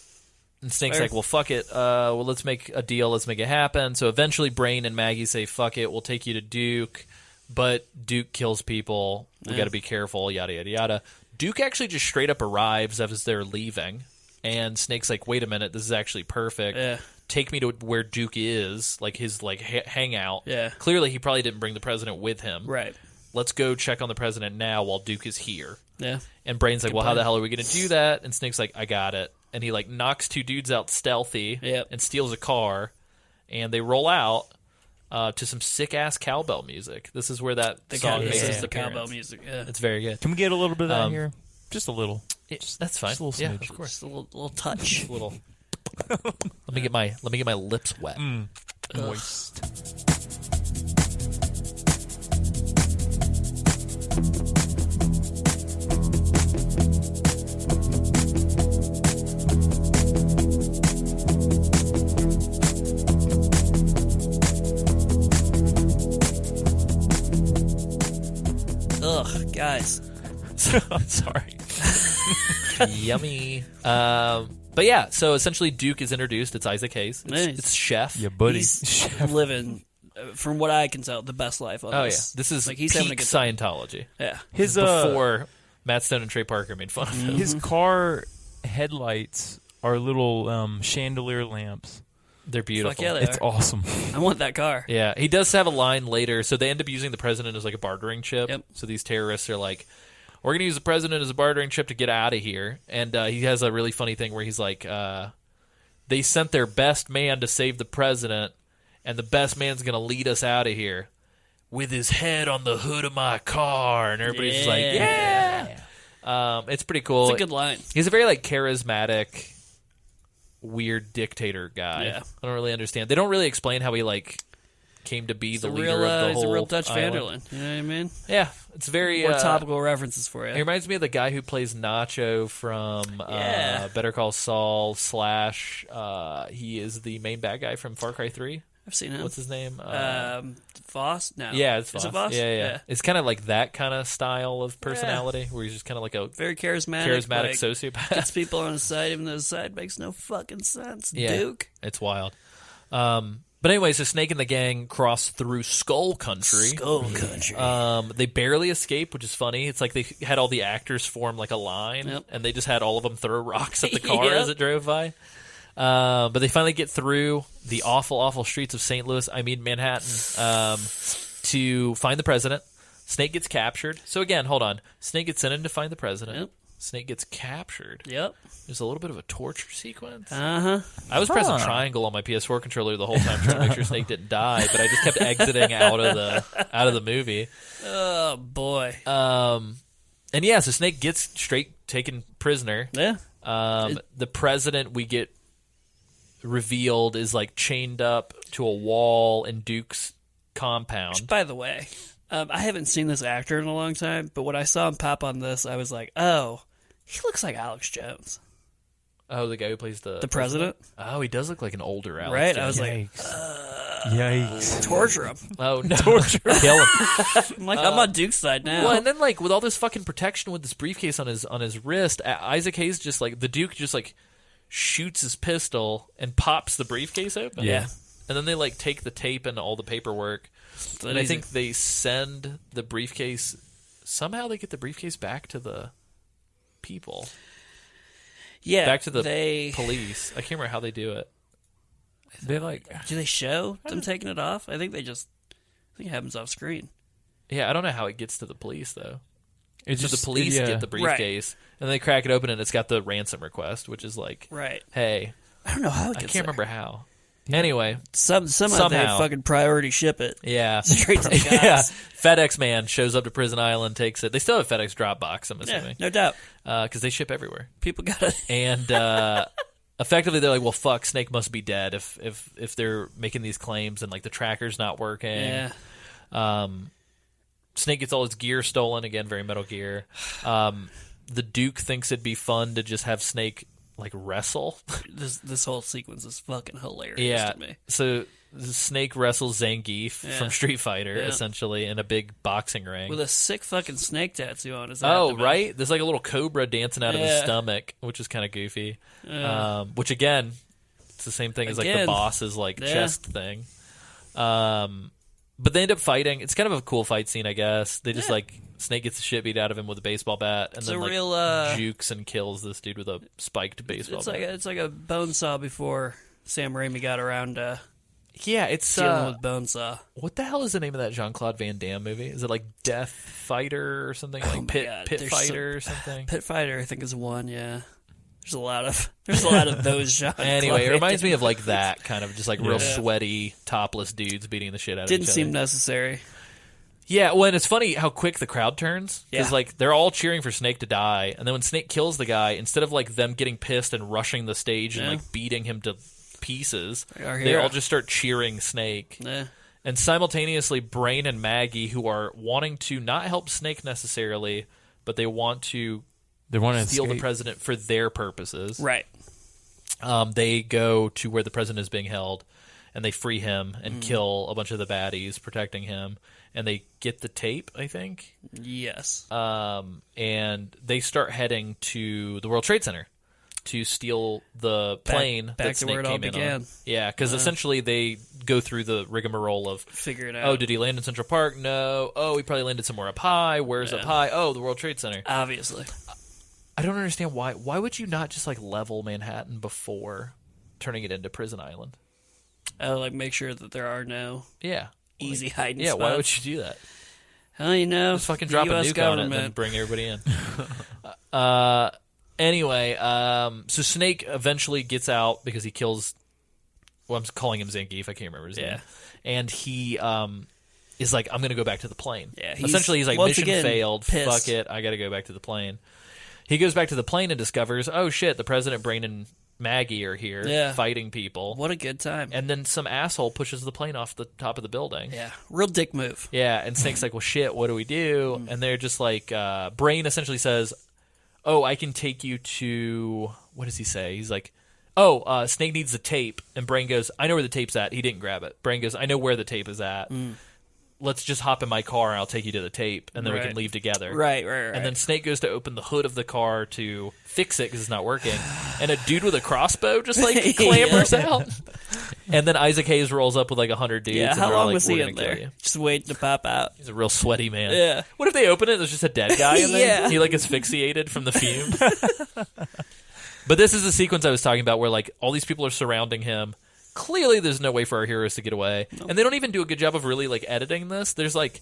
And Snake's like, well, fuck it. Well, let's make a deal. Let's make it happen. So eventually Brain and Maggie say, fuck it. We'll take you to Duke. But Duke kills people. We got to be careful, yada, yada, yada. Duke actually just straight up arrives as they're leaving. And Snake's like, wait a minute. This is actually perfect. Yeah. Take me to where Duke is, like his hangout. Yeah. Clearly, he probably didn't bring the president with him. Right. Let's go check on the president now while Duke is here. Yeah. And Brain's like, well, how the hell are we going to do that? And Snake's like, I got it. And he like knocks two dudes out stealthy and steals a car. And they roll out to some sick-ass cowbell music. This is where that song makes its appearance. The cowbell music, yeah. It's very good. Can we get a little bit of that here? Just a little. That's fine. Just a little yeah, smidge. of course. Just a little touch. A little. Let me get my lips wet. Moist. Ugh, guys. I'm sorry. Yummy. But yeah, so essentially Duke is introduced. It's Isaac Hayes. It's Chef. Yeah, buddy. He's living, from what I can tell, the best life on this. Yeah. This is like he's peak having a good Scientology. Yeah. His before Matt Stone and Trey Parker made fun of him. His car headlights are little chandelier lamps. They're beautiful. Fuck yeah, they It's are. awesome. I want that car. Yeah, he does have a line later. So they end up using the president as like a bartering chip. Yep. So these terrorists are like, we're going to use the president as a bartering chip to get out of here. And he has a really funny thing where he's like, they sent their best man to save the president, and the best man's going to lead us out of here with his head on the hood of my car. And everybody's just like, yeah. It's pretty cool. It's a good line. He's a very like charismatic, weird dictator guy. Yeah. I don't really understand. They don't really explain how he like came to be the leader of the whole He's a real Dutch island. Vanderland. You know what I mean? Yeah, it's very More topical references for you. It reminds me of the guy who plays Nacho from Better Call Saul / he is the main bad guy from Far Cry 3. I've seen him. What's his name? Voss? No. Yeah, it's Voss. Is it Voss? Yeah. It's kind of like that kind of style of personality where he's just kind of like a very charismatic like, sociopath. Gets people on his side even though his side makes no fucking sense. Yeah, Duke. It's wild. But anyway, so Snake and the gang cross through Skull Country. They barely escape, which is funny. It's like they had all the actors form like a line, and they just had all of them throw rocks at the car as it drove by. But they finally get through the awful, awful streets of St. Louis, Manhattan, to find the president. Snake gets captured. So again, hold on. Snake gets sent in to find the president. Yep. Snake gets captured. Yep. There's a little bit of a torture sequence. Uh-huh. I was pressing triangle on my PS4 controller the whole time trying to make sure Snake didn't die, but I just kept exiting out of the movie. Oh boy. And yeah, so Snake gets straight taken prisoner. Yeah. The president we get revealed is like chained up to a wall in Duke's compound. Which, by the way, I haven't seen this actor in a long time, but when I saw him pop on this, I was like, oh, he looks like Alex Jones. Oh, the guy who plays the president? Oh, he does look like an older Alex right? Jones. I was like, yikes. Torture him. Oh, no. Torture him. Kill him. I'm like, I'm on Duke's side now. Well, and then like with all this fucking protection with this briefcase on his wrist, Isaac Hayes just like, the Duke just like shoots his pistol and pops the briefcase open. Yeah. And then they like take the tape and all the paperwork. And I think they send the briefcase, somehow they get the briefcase back to the people. Yeah. Back to the police. I can't remember how they do it. They like, do they show them taking it off? I think it happens off screen. Yeah, I don't know how it gets to the police though. It's so just the police get the briefcase, and they crack it open, and it's got the ransom request, which is like, right. Hey, I don't know how it gets I can't remember how. Anyway, somehow they fucking priority ship it. Yeah, straight to the cops. Yeah, FedEx man shows up to Prison Island, takes it. They still have FedEx drop box, I'm assuming. Yeah, no doubt, because they ship everywhere. People got it, and effectively they're like, well, fuck, Snake must be dead if they're making these claims and like the tracker's not working. Yeah. Snake gets all his gear stolen again, very Metal Gear. The Duke thinks it'd be fun to just have Snake like wrestle. This whole sequence is fucking hilarious Yeah. to me. So Snake wrestles Zangief from Street Fighter, essentially, in a big boxing ring. With a sick fucking snake tattoo on his abdomen. Right? There's like a little cobra dancing out of his stomach, which is kind of goofy. Which, again, it's the same thing as like the boss's like chest thing. But they end up fighting. It's kind of a cool fight scene, I guess. They just like Snake gets the shit beat out of him with a baseball bat, and then like jukes and kills this dude with a spiked baseball bat. It's like a Bonesaw before Sam Raimi got around it's dealing with Bonesaw. What the hell is the name of that Jean-Claude Van Damme movie? Is it like Death Fighter or something? Like Pit Fighter or something? Pit Fighter, I think, is one, yeah. There's a lot of those Jean-Claude. Anyway, it reminds me of like that kind of just like real sweaty, topless dudes beating the shit out of each other. Didn't seem necessary. Yeah, well, and it's funny how quick the crowd turns. Because like they're all cheering for Snake to die, and then when Snake kills the guy, instead of like them getting pissed and rushing the stage and like beating him to pieces, they all just start cheering Snake. Yeah. And simultaneously, Brain and Maggie, who are wanting to not help Snake necessarily, but they want to steal the president for their purposes. Right. They go to where the president is being held, and they free him and kill a bunch of the baddies protecting him. And they get the tape, I think. Yes. And they start heading to the World Trade Center to steal the plane back that to Snake where it all came in began. on. Yeah, because essentially they go through the rigmarole of figure it out. Oh, did he land in Central Park? No. Oh, he probably landed somewhere up high. Where's up high? Oh, the World Trade Center. Obviously. I don't understand why. Why would you not just like level Manhattan before turning it into Prison Island? Like make sure that there are no easy hiding spots. Yeah, why would you do that? Well, you know, just fucking drop a nuke on it and then bring everybody in. Anyway, so Snake eventually gets out because he kills. Well, I'm calling him Zangief. I can't remember his name. And he is like, I'm going to go back to the plane. Yeah, essentially, he's like, mission failed. Pissed. Fuck it. I got to go back to the plane. He goes back to the plane and discovers, oh shit, the president, Brain, and Maggie are here fighting people. What a good time. And then some asshole pushes the plane off the top of the building. Yeah, real dick move. Yeah, and Snake's like, well, shit, what do we do? And they're just like, Brain essentially says, oh, I can take you to, what does he say? He's like, oh, Snake needs the tape. And Brain goes, I know where the tape's at. He didn't grab it. Brain goes, I know where the tape is at. Let's just hop in my car and I'll take you to the tape, and then we can leave together. Right. And then Snake goes to open the hood of the car to fix it because it's not working, and a dude with a crossbow just like clambers out. And then Isaac Hayes rolls up with like 100 dudes. Yeah, and how long like, was he in there? Just waiting to pop out. He's a real sweaty man. Yeah. What if they open it? There's just a dead guy in there. He like asphyxiated from the fumes. But this is the sequence I was talking about where like all these people are surrounding him. Clearly, there's no way for our heroes to get away. Nope. And they don't even do a good job of really like editing this. There's like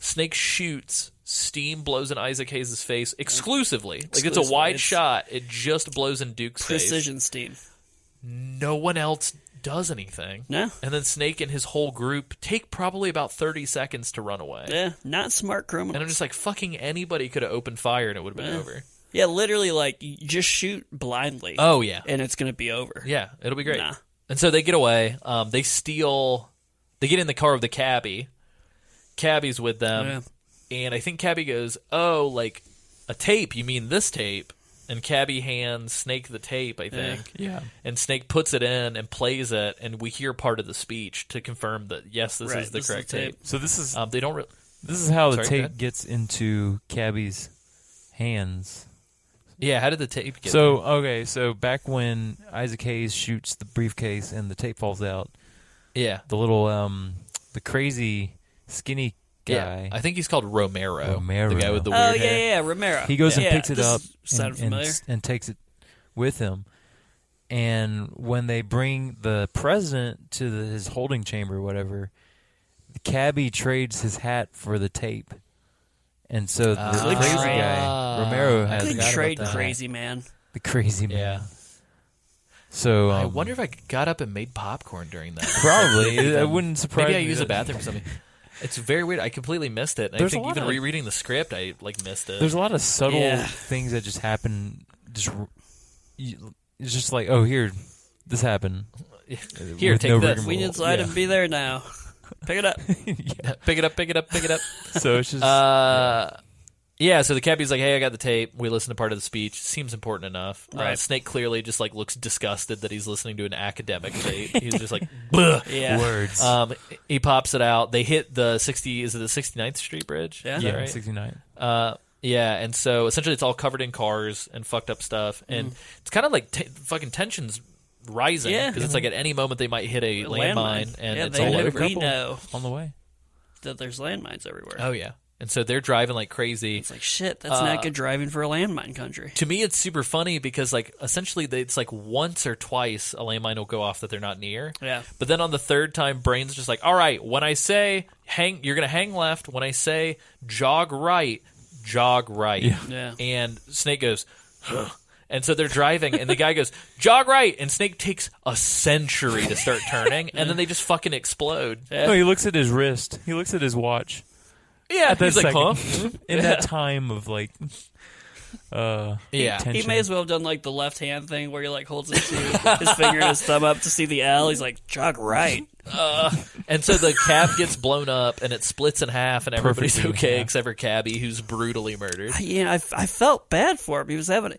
Snake shoots, steam blows in Isaac Hayes' face exclusively. Like it's a wide shot. It just blows in Duke's face. Precision steam. No one else does anything. No. And then Snake and his whole group take probably about 30 seconds to run away. Yeah, not smart criminals. And I'm just like, fucking anybody could have opened fire and it would have been over. Yeah, literally, like, you just shoot blindly. Oh, yeah. And it's going to be over. Yeah, it'll be great. Nah. And so they get away. They get in the car of the cabbie. Cabbie's with them. Yeah. And I think Cabbie goes, oh, like, a tape? You mean this tape? And Cabbie hands Snake the tape, I think. Yeah. And Snake puts it in and plays it, and we hear part of the speech to confirm that, yes, this is the correct tape. So this is... they don't this is how the tape gets into Cabbie's hands. Yeah, how did the tape get there? Okay, so back when Isaac Hayes shoots the briefcase and the tape falls out, the little, the crazy, skinny guy. Yeah, I think he's called Romero. The guy with the weird hair. Yeah, Romero. He goes and picks it up and takes it with him. And when they bring the president to his holding chamber or whatever, the cabbie trades his hat for the tape. And so the crazy guy, Romero, has good trade, crazy man. The crazy man. Yeah. So I wonder if I got up and made popcorn during that. Probably. I wouldn't surprise me. Maybe I use a bathroom or something. It's very weird. I completely missed it. I think even rereading the script, I like missed it. There's a lot of subtle things that just happen. It's just like, oh, here, this happened. Here, take this. We need Slide to be there now. Pick it up. Pick it up. So it's just... Yeah, so the cabbie's like, hey, I got the tape. We listened to part of the speech. Seems important enough. Right. Snake clearly just like looks disgusted that he's listening to an academic tape. He's just like, bleh. Yeah. Words. He pops it out. They hit the 69th Street Bridge? Yeah. Right? 69. Yeah, and so essentially it's all covered in cars and fucked up stuff. And it's kind of like fucking tensions rising. Because it's like at any moment they might hit a landmine and it's all over. We know on the way that there's landmines everywhere. Oh, yeah. And so they're driving like crazy. It's like, shit, that's not good driving for a landmine country. To me, it's super funny because, like, essentially it's like once or twice a landmine will go off that they're not near. Yeah. But then on the third time, Brain's just like, all right, when I say you're going to hang left. When I say jog right, jog right. Yeah. And Snake goes, huh. And so they're driving, and the guy goes, jog right. And Snake takes a century to start turning, and then they just fucking explode. Yeah. No, he looks at his wrist. He looks at his watch. Yeah, he's like, huh? In that time of like, yeah, tension. He may as well have done like the left hand thing where he like holds his finger and his thumb up to see the L. He's like, jog right. And so the cab gets blown up and it splits in half and everybody's Perfectly, okay yeah. except for Cabby, who's brutally murdered. I felt bad for him. He was having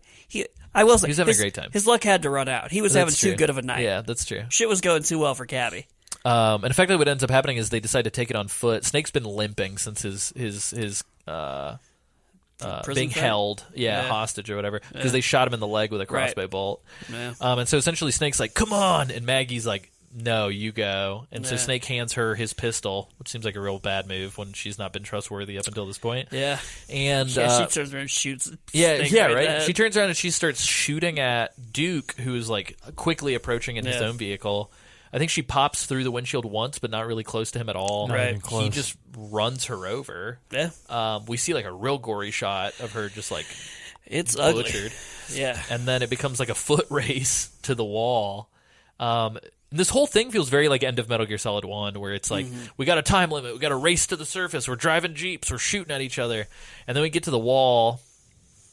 I will say, he was having a great time. His luck had to run out. He was having too good of a night. Yeah, that's true. Shit was going too well for Cabby. And effectively what ends up happening is they decide to take it on foot. Snake's been limping since his being held, hostage or whatever, because they shot him in the leg with a crossbow bolt. Yeah. And so essentially Snake's like, come on, and Maggie's like, no, you go. And so Snake hands her his pistol, which seems like a real bad move when she's not been trustworthy up until this point. Yeah. And she turns around and shoots. Snake right? She turns around and she starts shooting at Duke, who is like quickly approaching in his own vehicle. I think she pops through the windshield once, but not really close to him at all. Not even close. He just runs her over. Yeah. We see like a real gory shot of her just like it's butchered. Ugly. Yeah. And then it becomes like a foot race to the wall. This whole thing feels very like end of Metal Gear Solid 1, where it's like, we got a time limit, we got to race to the surface, we're driving Jeeps, we're shooting at each other. And then we get to the wall.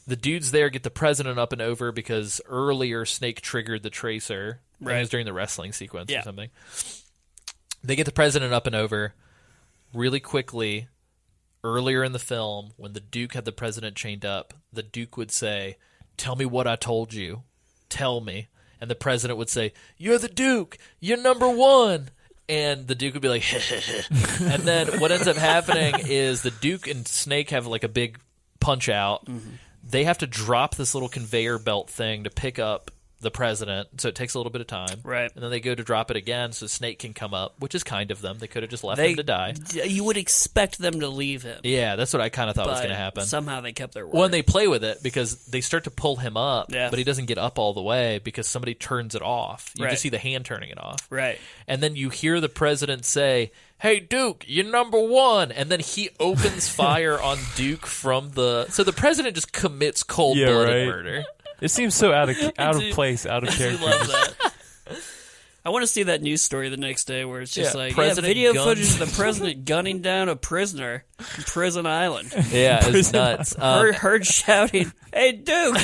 The dudes there get the president up and over because earlier Snake triggered the tracer. Right. It was during the wrestling sequence or something. They get the president up and over really quickly. Earlier in the film, when the Duke had the president chained up, the Duke would say, tell me what I told you. Tell me. And the president would say, you're the Duke. You're number one. And the Duke would be like, and then what ends up happening is the Duke and Snake have like a big punch out. They have to drop this little conveyor belt thing to pick up the president, so it takes a little bit of time. Right. And then they go to drop it again so Snake can come up, which is kind of them. They could have just left him to die. You would expect them to leave him. Yeah, that's what I kind of thought was going to happen. Somehow they kept their word. Well, and they play with it because they start to pull him up, but he doesn't get up all the way because somebody turns it off. You just see the hand turning it off. Right. And then you hear the president say, hey, Duke, you're number one. And then he opens fire on Duke from the... So the president just commits cold-blooded murder. It seems so out of place, out of character. I love that. I want to see that news story the next day where it's just video footage of the president gunning down a prisoner in Prison Island. Yeah, it's nuts. Heard shouting, hey, Duke,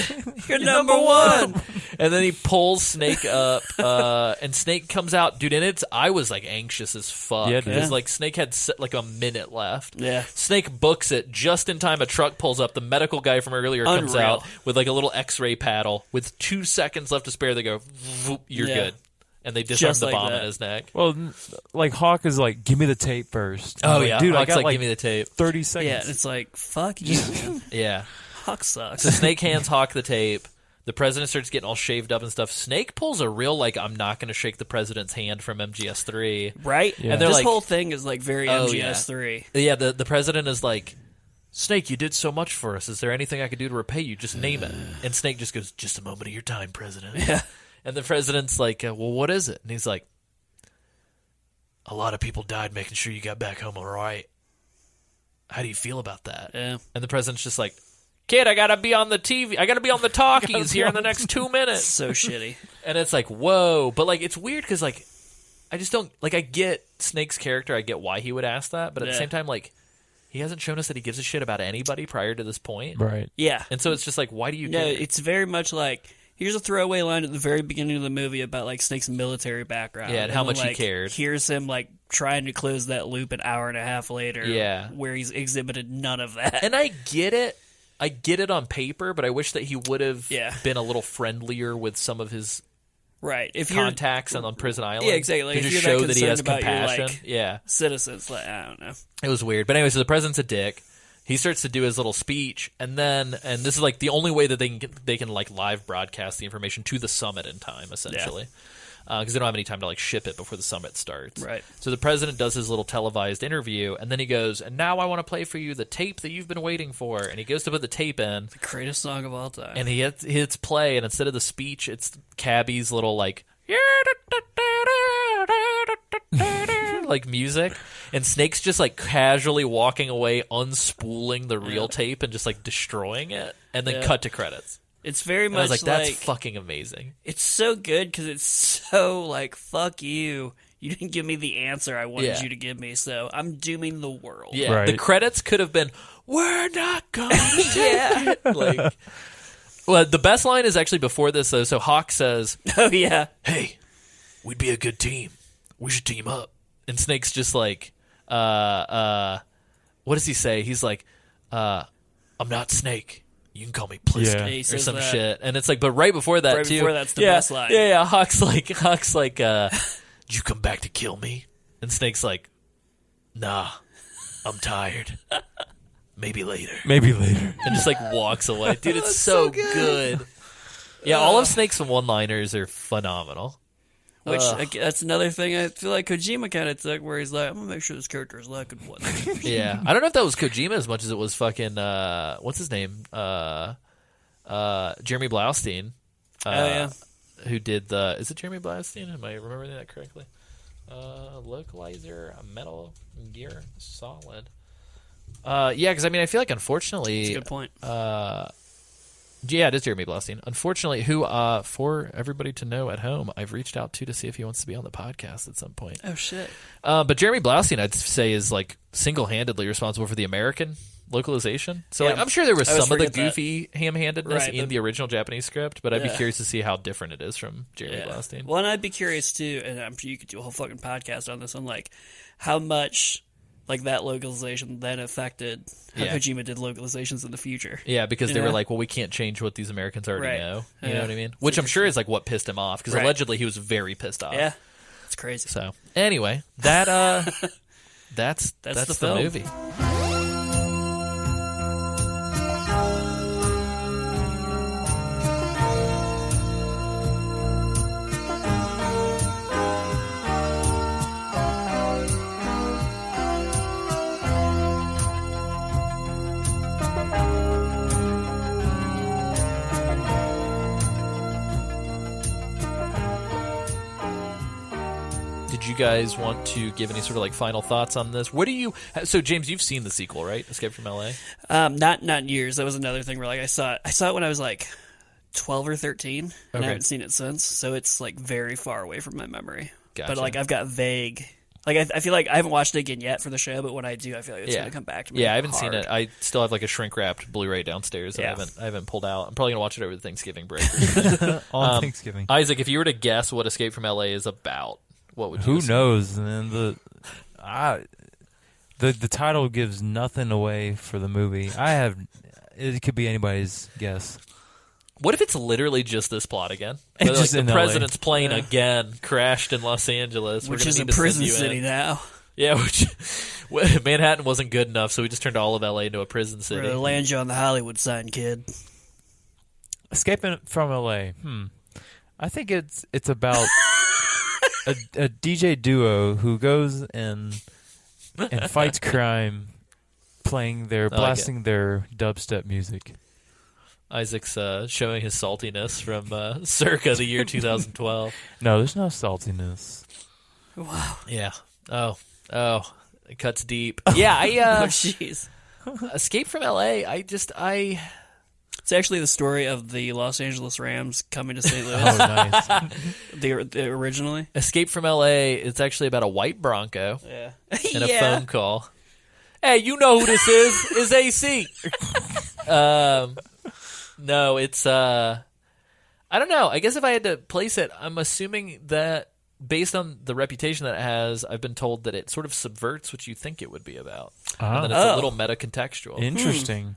you're number one. And then he pulls Snake up, and Snake comes out. Dude, and I was like anxious as fuck. Yeah, because like Snake had like a minute left. Yeah. Snake books it just in time. A truck pulls up. The medical guy from earlier comes out with like a little x-ray paddle. With 2 seconds left to spare, they go, you're good. And they disarm the bomb in his neck. Well, like Hawk is like, give me the tape first. Oh, like, yeah. Dude, Hawk's I got like, give me the tape. 30 seconds. Yeah, it's like, fuck you, man. Yeah. Hawk sucks. So Snake hands Hawk the tape. The president starts getting all shaved up and stuff. Snake pulls a real, like, I'm not going to shake the president's hand from MGS3. Right? Yeah. And they're this like, whole thing is like very MGS3. Yeah, the president is like, Snake, you did so much for us. Is there anything I could do to repay you? Just name it. And Snake just goes, just a moment of your time, President. Yeah. And the president's like, well, what is it? And he's like, a lot of people died making sure you got back home all right. How do you feel about that? Yeah. And the president's just like, kid, I got to be on the TV. I got to be on the talkies here in the next 2 minutes. So shitty. And it's like, whoa. But, like, it's weird because, like, I just don't, like, I get Snake's character. I get why he would ask that. But at the same time, like, he hasn't shown us that he gives a shit about anybody prior to this point. Right. Yeah. And so it's just like, why do you care? No, it's very much like, here's a throwaway line at the very beginning of the movie about, like, Snake's military background. Yeah, and how much he cared. Here's him, like, trying to close that loop an hour and a half later. Yeah. Where he's exhibited none of that. And I get it. I get it on paper, but I wish that he would have been a little friendlier with some of his if contacts on Prison Island. Yeah, exactly. Like, to if just you're show that he has compassion. Citizens, like, I don't know. It was weird. But anyway, so the president's a dick. He starts to do his little speech, and this is like the only way that they can like live broadcast the information to the summit in time, essentially, because they don't have any time to like ship it before the summit starts. Right. So the president does his little televised interview, and then he goes, "And now I want to play for you the tape that you've been waiting for." And he goes to put the tape in, The greatest song of all time. and he hits play, and instead of the speech, it's Cabby's little like like music, and Snake's just like casually walking away, unspooling the real tape and just like destroying it, and then cut to credits. It's very And much I was like, that's fucking amazing. It's so good because it's so like, fuck you. You didn't give me the answer I wanted you to give me, so I'm dooming the world. Yeah, right. The credits could have been, "We're not gonna take it." Like, well, the best line is actually before this though. So Hawk says, "Oh yeah, hey, we'd be a good team. We should team up." And Snake's just like, what does he say? He's like, "I'm not Snake. You can call me Pliskin," or some shit. And it's like, but right before that too. Before that's the best line. Yeah. Hawk's like, "Did you come back to kill me?" And Snake's like, "Nah, I'm tired. Maybe later." And just like walks away. Dude, it's so good. Yeah, all of Snake's one-liners are phenomenal. Which that's another thing I feel like Kojima kind of took, where he's like, "I'm gonna make sure this character is likable." Yeah, I don't know if that was Kojima as much as it was fucking what's his name, Jeremy Blaustein. Who did is it Jeremy Blaustein? Am I remembering that correctly? Localizer, Metal Gear Solid. Yeah, because I mean, I feel like unfortunately, that's a good point. Yeah, it is Jeremy Blaustein. Unfortunately, who, for everybody to know at home, I've reached out to see if he wants to be on the podcast at some point. Oh, shit. But Jeremy Blaustein, I'd say, is like single-handedly responsible for the American localization. So like, I'm sure there was some of the goofy ham-handedness in the original Japanese script, but I'd be curious to see how different it is from Jeremy Blaustein. Well, and I'd be curious, too, and I'm sure you could do a whole fucking podcast on this one, like, how much... like that localization then affected how Kojima did localizations in the future. Yeah, because they were like, well, we can't change what these Americans already know. You know what I mean? Which I'm sure is like what pissed him off, because allegedly he was very pissed off. Yeah, it's crazy. So anyway, that's the movie. Did you guys want to give any sort of like final thoughts on this? What do you? So James, you've seen the sequel, right? Escape from L.A. Not in years. That was another thing where like I saw it when I was like 12 or 13, and I haven't seen it since. So it's like very far away from my memory. Gotcha. But like I've got vague. Like I feel like I haven't watched it again yet for the show, but when I do, I feel like it's going to come back to me. Yeah, I haven't seen it. I still have like a shrink wrapped Blu-ray downstairs that I haven't pulled out. I'm probably gonna watch it over the Thanksgiving break. On Thanksgiving. Isaac, if you were to guess what Escape from L.A. is about, what would you? Who knows? And the title gives nothing away for the movie. It could be anybody's guess. What if it's literally just this plot again? Like the president's plane again crashed in Los Angeles, which is a prison city now. Yeah, which Manhattan wasn't good enough, so we just turned all of LA into a prison city. We're gonna land you on the Hollywood sign, kid. Escaping from LA. I think it's about a DJ duo who goes and fights crime, blasting their dubstep music. Isaac's showing his saltiness from circa the year 2012. No, there's no saltiness. Wow. Yeah. Oh, it cuts deep. Yeah, oh jeez. Escape from LA. It's actually the story of the Los Angeles Rams coming to St. Louis. Oh, nice. the originally Escape from LA. It's actually about a white Bronco. Yeah. And a phone call. Hey, you know who this is? Is AC. No, it's I don't know. I guess if I had to place it, I'm assuming that based on the reputation that it has, I've been told that it sort of subverts what you think it would be about. And that it's a little meta-contextual. Interesting.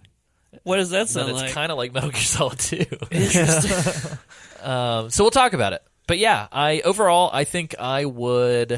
What does that sound like? It's kind of like Metal Gear Solid 2. Interesting. So we'll talk about it. But yeah, I think I would...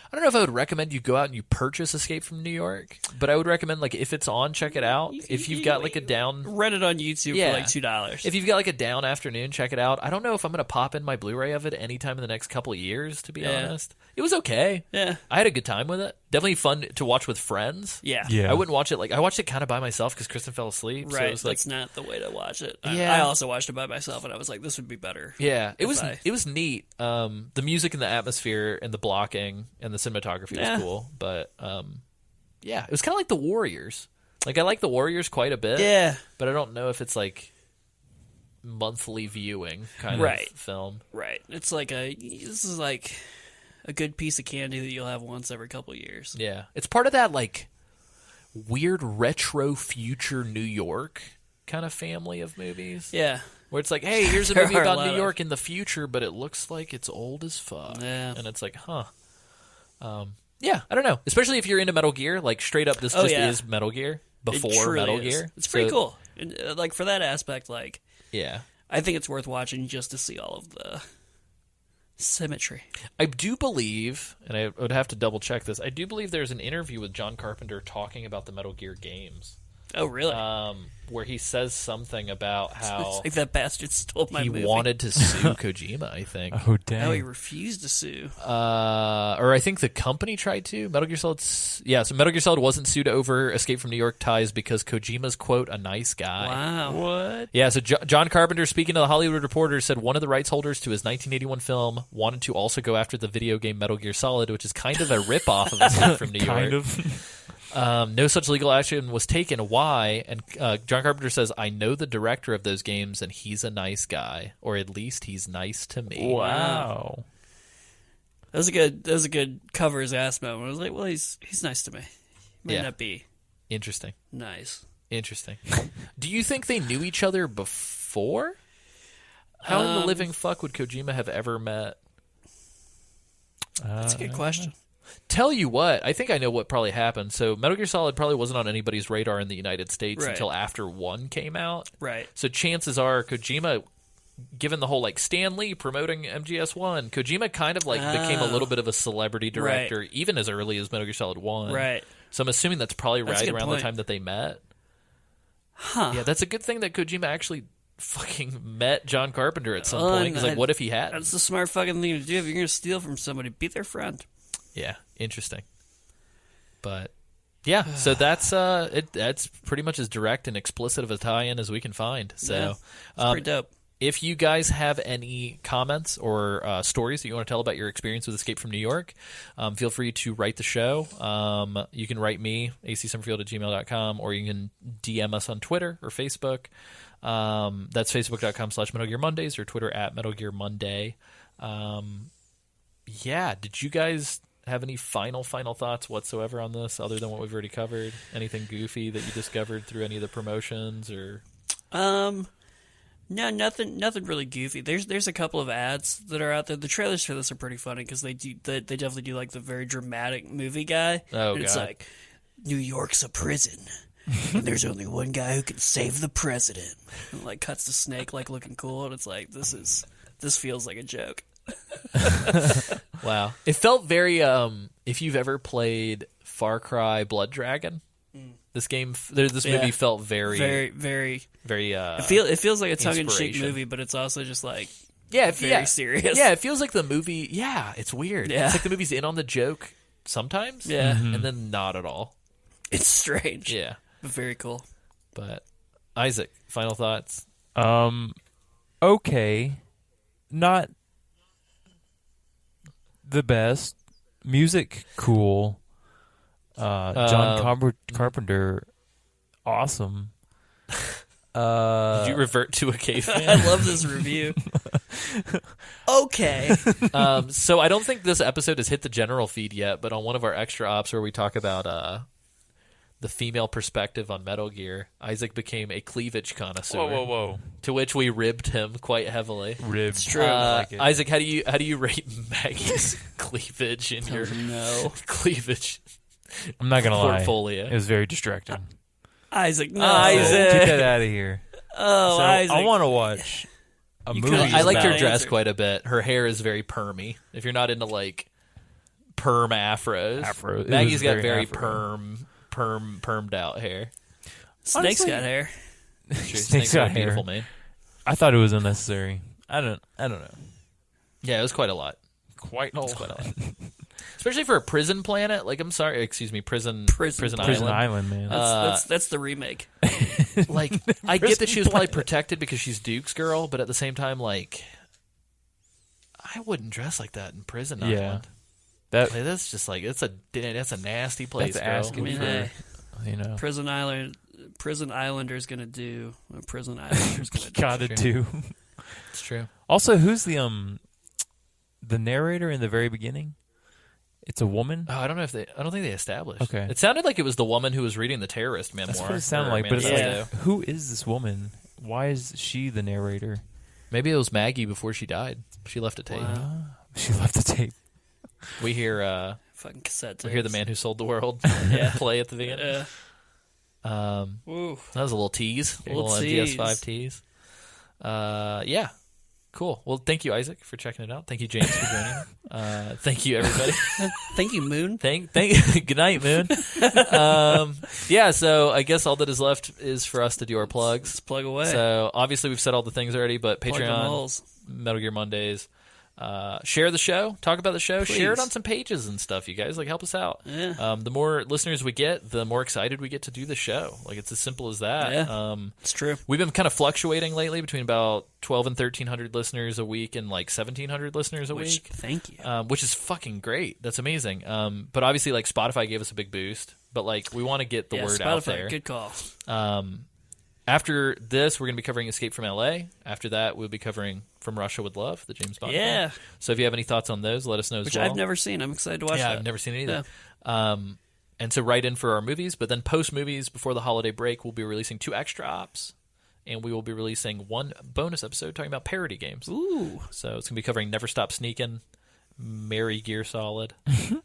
I don't know if I would recommend you go out and you purchase Escape from New York, but I would recommend, like, if it's on, check it out. If you've got, like, a down... Rent it on YouTube for, like, $2. If you've got, like, a down afternoon, check it out. I don't know if I'm going to pop in my Blu-ray of it anytime in the next couple of years, to be honest. It was okay. Yeah. I had a good time with it. Definitely fun to watch with friends. Yeah. I wouldn't watch it, I watched it kind of by myself because Kristen fell asleep. Right. So it was That's not the way to watch it. Yeah. I also watched it by myself, and I was like, this would be better. Yeah. It was neat. The music and the atmosphere and the blocking and the cinematography was cool. But, it was kind of like The Warriors. Like, I like The Warriors quite a bit. Yeah. But I don't know if it's, like, monthly viewing kind of film. Right. It's like this is like a good piece of candy that you'll have once every couple of years. Yeah. It's part of that, like, weird retro future New York kind of family of movies. Yeah. Where it's like, hey, here's a movie about New York in the future, but it looks like it's old as fuck. Yeah. And it's like, huh. Yeah, I don't know. Especially if you're into Metal Gear, like, straight up, this is Metal Gear before Metal Gear. It's pretty cool. And, like, for that aspect, like... Yeah. I think it's worth watching just to see all of the symmetry. I do believe, and I would have to double check this, I do believe there's an interview with John Carpenter talking about the Metal Gear games. Oh, really? Where he says something about how like that bastard stole my movie. He wanted to sue Kojima, I think. Oh, damn. No, he refused to sue. Or I think the company tried to. Metal Gear Solid... Yeah, so Metal Gear Solid wasn't sued over Escape from New York ties because Kojima's, quote, a nice guy. Wow. What? Yeah, so John Carpenter, speaking to the Hollywood Reporter, said one of the rights holders to his 1981 film wanted to also go after the video game Metal Gear Solid, which is kind of a ripoff of Escape from New York. Kind of. No such legal action was taken. Why? And John Carpenter says, I know the director of those games, and he's a nice guy. Or at least he's nice to me. Wow. That was a good cover his ass moment. I was like, well, he's nice to me. Might not be. Interesting. Nice. Interesting. Do you think they knew each other before? How in the living fuck would Kojima have ever met? That's a good question. Tell you what, I think I know what probably happened. So Metal Gear Solid probably wasn't on anybody's radar in the United States until after 1 came out. Right. So chances are Kojima, given the whole like Stan Lee promoting MGS1, Kojima kind of like became a little bit of a celebrity director even as early as Metal Gear Solid 1. Right. So I'm assuming that's probably right around the time that they met. Huh. Yeah, that's a good thing that Kojima actually fucking met John Carpenter at some point. Because like, what if he had? That's the smart fucking thing to do. If you're going to steal from somebody, be their friend. Yeah, interesting. But yeah, so that's pretty much as direct and explicit of a tie-in as we can find. So it's pretty dope. If you guys have any comments or stories that you want to tell about your experience with Escape from New York, feel free to write the show. You can write me, acsummerfield@gmail.com, or you can DM us on Twitter or Facebook. That's facebook.com/Metal Gear Mondays or Twitter @Metal Gear Monday. Yeah, did you guys have any final thoughts whatsoever on this other than what we've already covered? Anything goofy that you discovered through any of the promotions or? No, nothing really goofy. There's a couple of ads that are out there. The trailers for this are pretty funny because they definitely do like the very dramatic movie guy. Oh, and it's like, New York's a prison. And there's only one guy who can save the president. And like cuts the snake like looking cool, and it's like this feels like a joke. Wow, it felt very. If you've ever played Far Cry Blood Dragon, this movie felt very. It feels like a tongue-in-cheek movie, but it's also just like very serious. Yeah, it feels like the movie. Yeah, it's weird. Yeah. It's like the movie's in on the joke sometimes. Yeah, and then not at all. It's strange. Yeah, but very cool. But Isaac, final thoughts. Okay, not the best. Music, cool. John Carpenter, awesome. Did you revert to a caveman? I love this review. Okay. So I don't think this episode has hit the general feed yet, but on one of our extra ops where we talk about the female perspective on Metal Gear, Isaac became a cleavage connoisseur. Whoa. To which we ribbed him quite heavily. Ribbed. It's true. Like it. Isaac, how do you rate Maggie's cleavage in your cleavage? I'm not gonna portfolio? lie. It was very distracting. Isaac, no. Isaac. Get that out of here. Oh, Isaac. I want to watch a movie. I like her about dress answer. quite a bit. Her hair is very permy. If you're not into like perm afros, It Maggie's was got very afro. permed out hair. Snake's Honestly, got hair. Snake's got hair. beautiful, man. I thought it was unnecessary. I don't know. Yeah, it was quite a lot. Quite a lot. Especially for a prison planet. Like, I'm sorry, excuse me, prison Prison island. Island, man. That's the remake. Like, I get that she was probably protected because she's Duke's girl, but at the same time, like, I wouldn't dress like that in prison island. Like, that's just like that's a nasty place. That's girl. asking for, you know, Prison Islander's gonna do what Prison Islander's gonna do. gotta do. It's true. Also, who's the narrator in the very beginning? It's a woman. Oh, I don't think they established. Okay. It sounded like it was the woman who was reading the terrorist memoir. That's what it sounded or like. But it's manifesto. like, who is this woman? Why is she the narrator? Maybe it was Maggie before she died. She left a tape. Wow. She left the tape. We hear Fucking cassette tapes. we hear the man who sold the world play at the beginning. Woo. That was a little tease, a little tease. MGS5 tease. Yeah, cool. Well, thank you, Isaac, for checking it out. Thank you, James, for joining. Thank you, everybody. Thank you, Moon. Thank. Good night, Moon. Yeah. So I guess all that is left is for us to do our plugs. Let's plug away. So obviously we've said all the things already, but Plug them Patreon, holes. Metal Gear Mondays. Share the show. Talk about the show. Please. Share it on some pages and stuff. You guys help us out. Yeah. The more listeners we get, the more excited we get to do the show. Like it's as simple as that. Yeah. It's true. We've been kind of fluctuating lately between about 12 and 1,300 listeners a week and like 1,700 listeners a week. Thank you. Which is fucking great. That's amazing. But obviously, like Spotify gave us a big boost. But like we want to get the word Spotify, out there. Good call. After this, we're going to be covering Escape from LA. After that, we'll be covering From Russia with Love, the James Bond Yeah. film. So if you have any thoughts on those, let us know as Which well. I've never seen. I'm excited to watch that. I've never seen it either. And so write in for our movies, but then post movies before the holiday break, we'll be releasing 2 extra ops, and we will be releasing 1 bonus episode talking about parody games. Ooh. So it's going to be covering Never Stop Sneaking, Mary Gear Solid,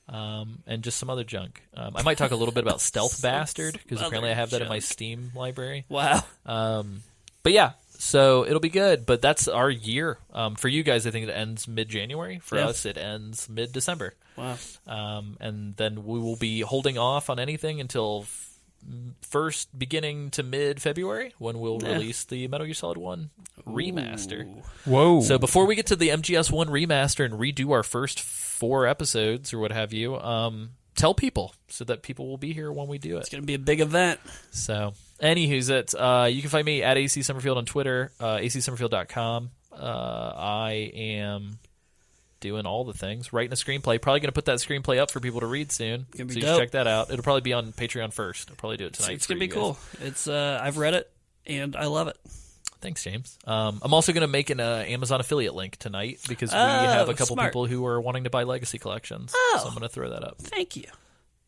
and just some other junk. I might talk a little bit about Stealth Bastard, because apparently I have that in my Steam library. Wow. But yeah, so it'll be good. But that's our year. For you guys, I think it ends mid-January. For us, it ends mid-December. Wow. And then we will be holding off on anything until first beginning to mid-February, when we'll release the Metal Gear Solid 1 remaster. Ooh. Whoa. So before we get to the MGS1 remaster and redo our first 4 episodes or what have you, tell people so that people will be here when we do it. It's going to be a big event. So, anywho's it. You can find me at AC Summerfield on Twitter, acsummerfield.com. I am doing all the things, writing a screenplay. Probably going to put that screenplay up for people to read soon. So you should check that out. It'll probably be on Patreon first. I'll probably do it tonight. It's going to be cool. It's I've read it, and I love it. Thanks, James. I'm also going to make an Amazon affiliate link tonight because we have a couple people who are wanting to buy Legacy collections. So I'm going to throw that up. Thank you.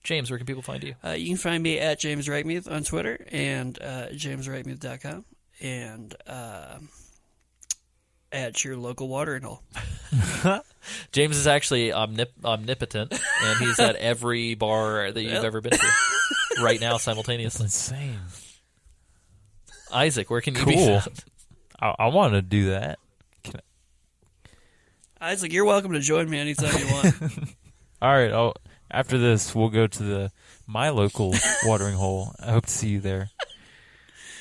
James, where can people find you? You can find me at James Rightmuth on Twitter and jamesrightmuth.com and at your local watering hole. James is actually omnipotent, and he's at every bar that you've ever been to right now simultaneously. That's insane. Isaac, where can you be found? I want to do that. Isaac, you're welcome to join me anytime you want. All right. After this, we'll go to my local watering hole. I hope to see you there,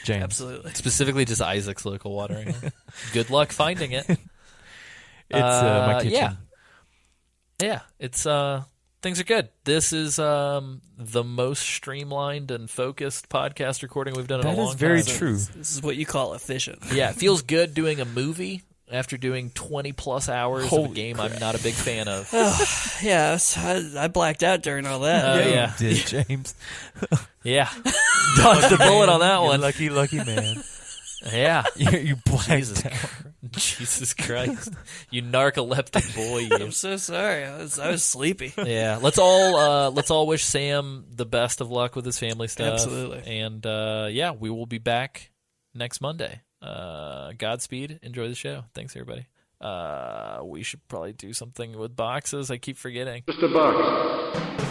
James. Absolutely. Specifically just Isaac's local watering hole. Good luck finding it. It's my kitchen. Yeah. It's things are good. This is the most streamlined and focused podcast recording we've done in a long time. That is very true. This is what you call efficient. Yeah, it feels good doing a movie after doing 20-plus hours of a game I'm not a big fan of. Yeah, I blacked out during all that. Yeah. You did, James. Yeah. Dodged a bullet on that one. Lucky man. Yeah. You blacked out. Jesus Christ. You narcoleptic boy, you. I'm so sorry. I was sleepy. Yeah. Let's all wish Sam the best of luck with his family stuff. Absolutely. And yeah, we will be back next Monday. Godspeed. Enjoy the show. Thanks, everybody. We should probably do something with boxes. I keep forgetting. Just a box.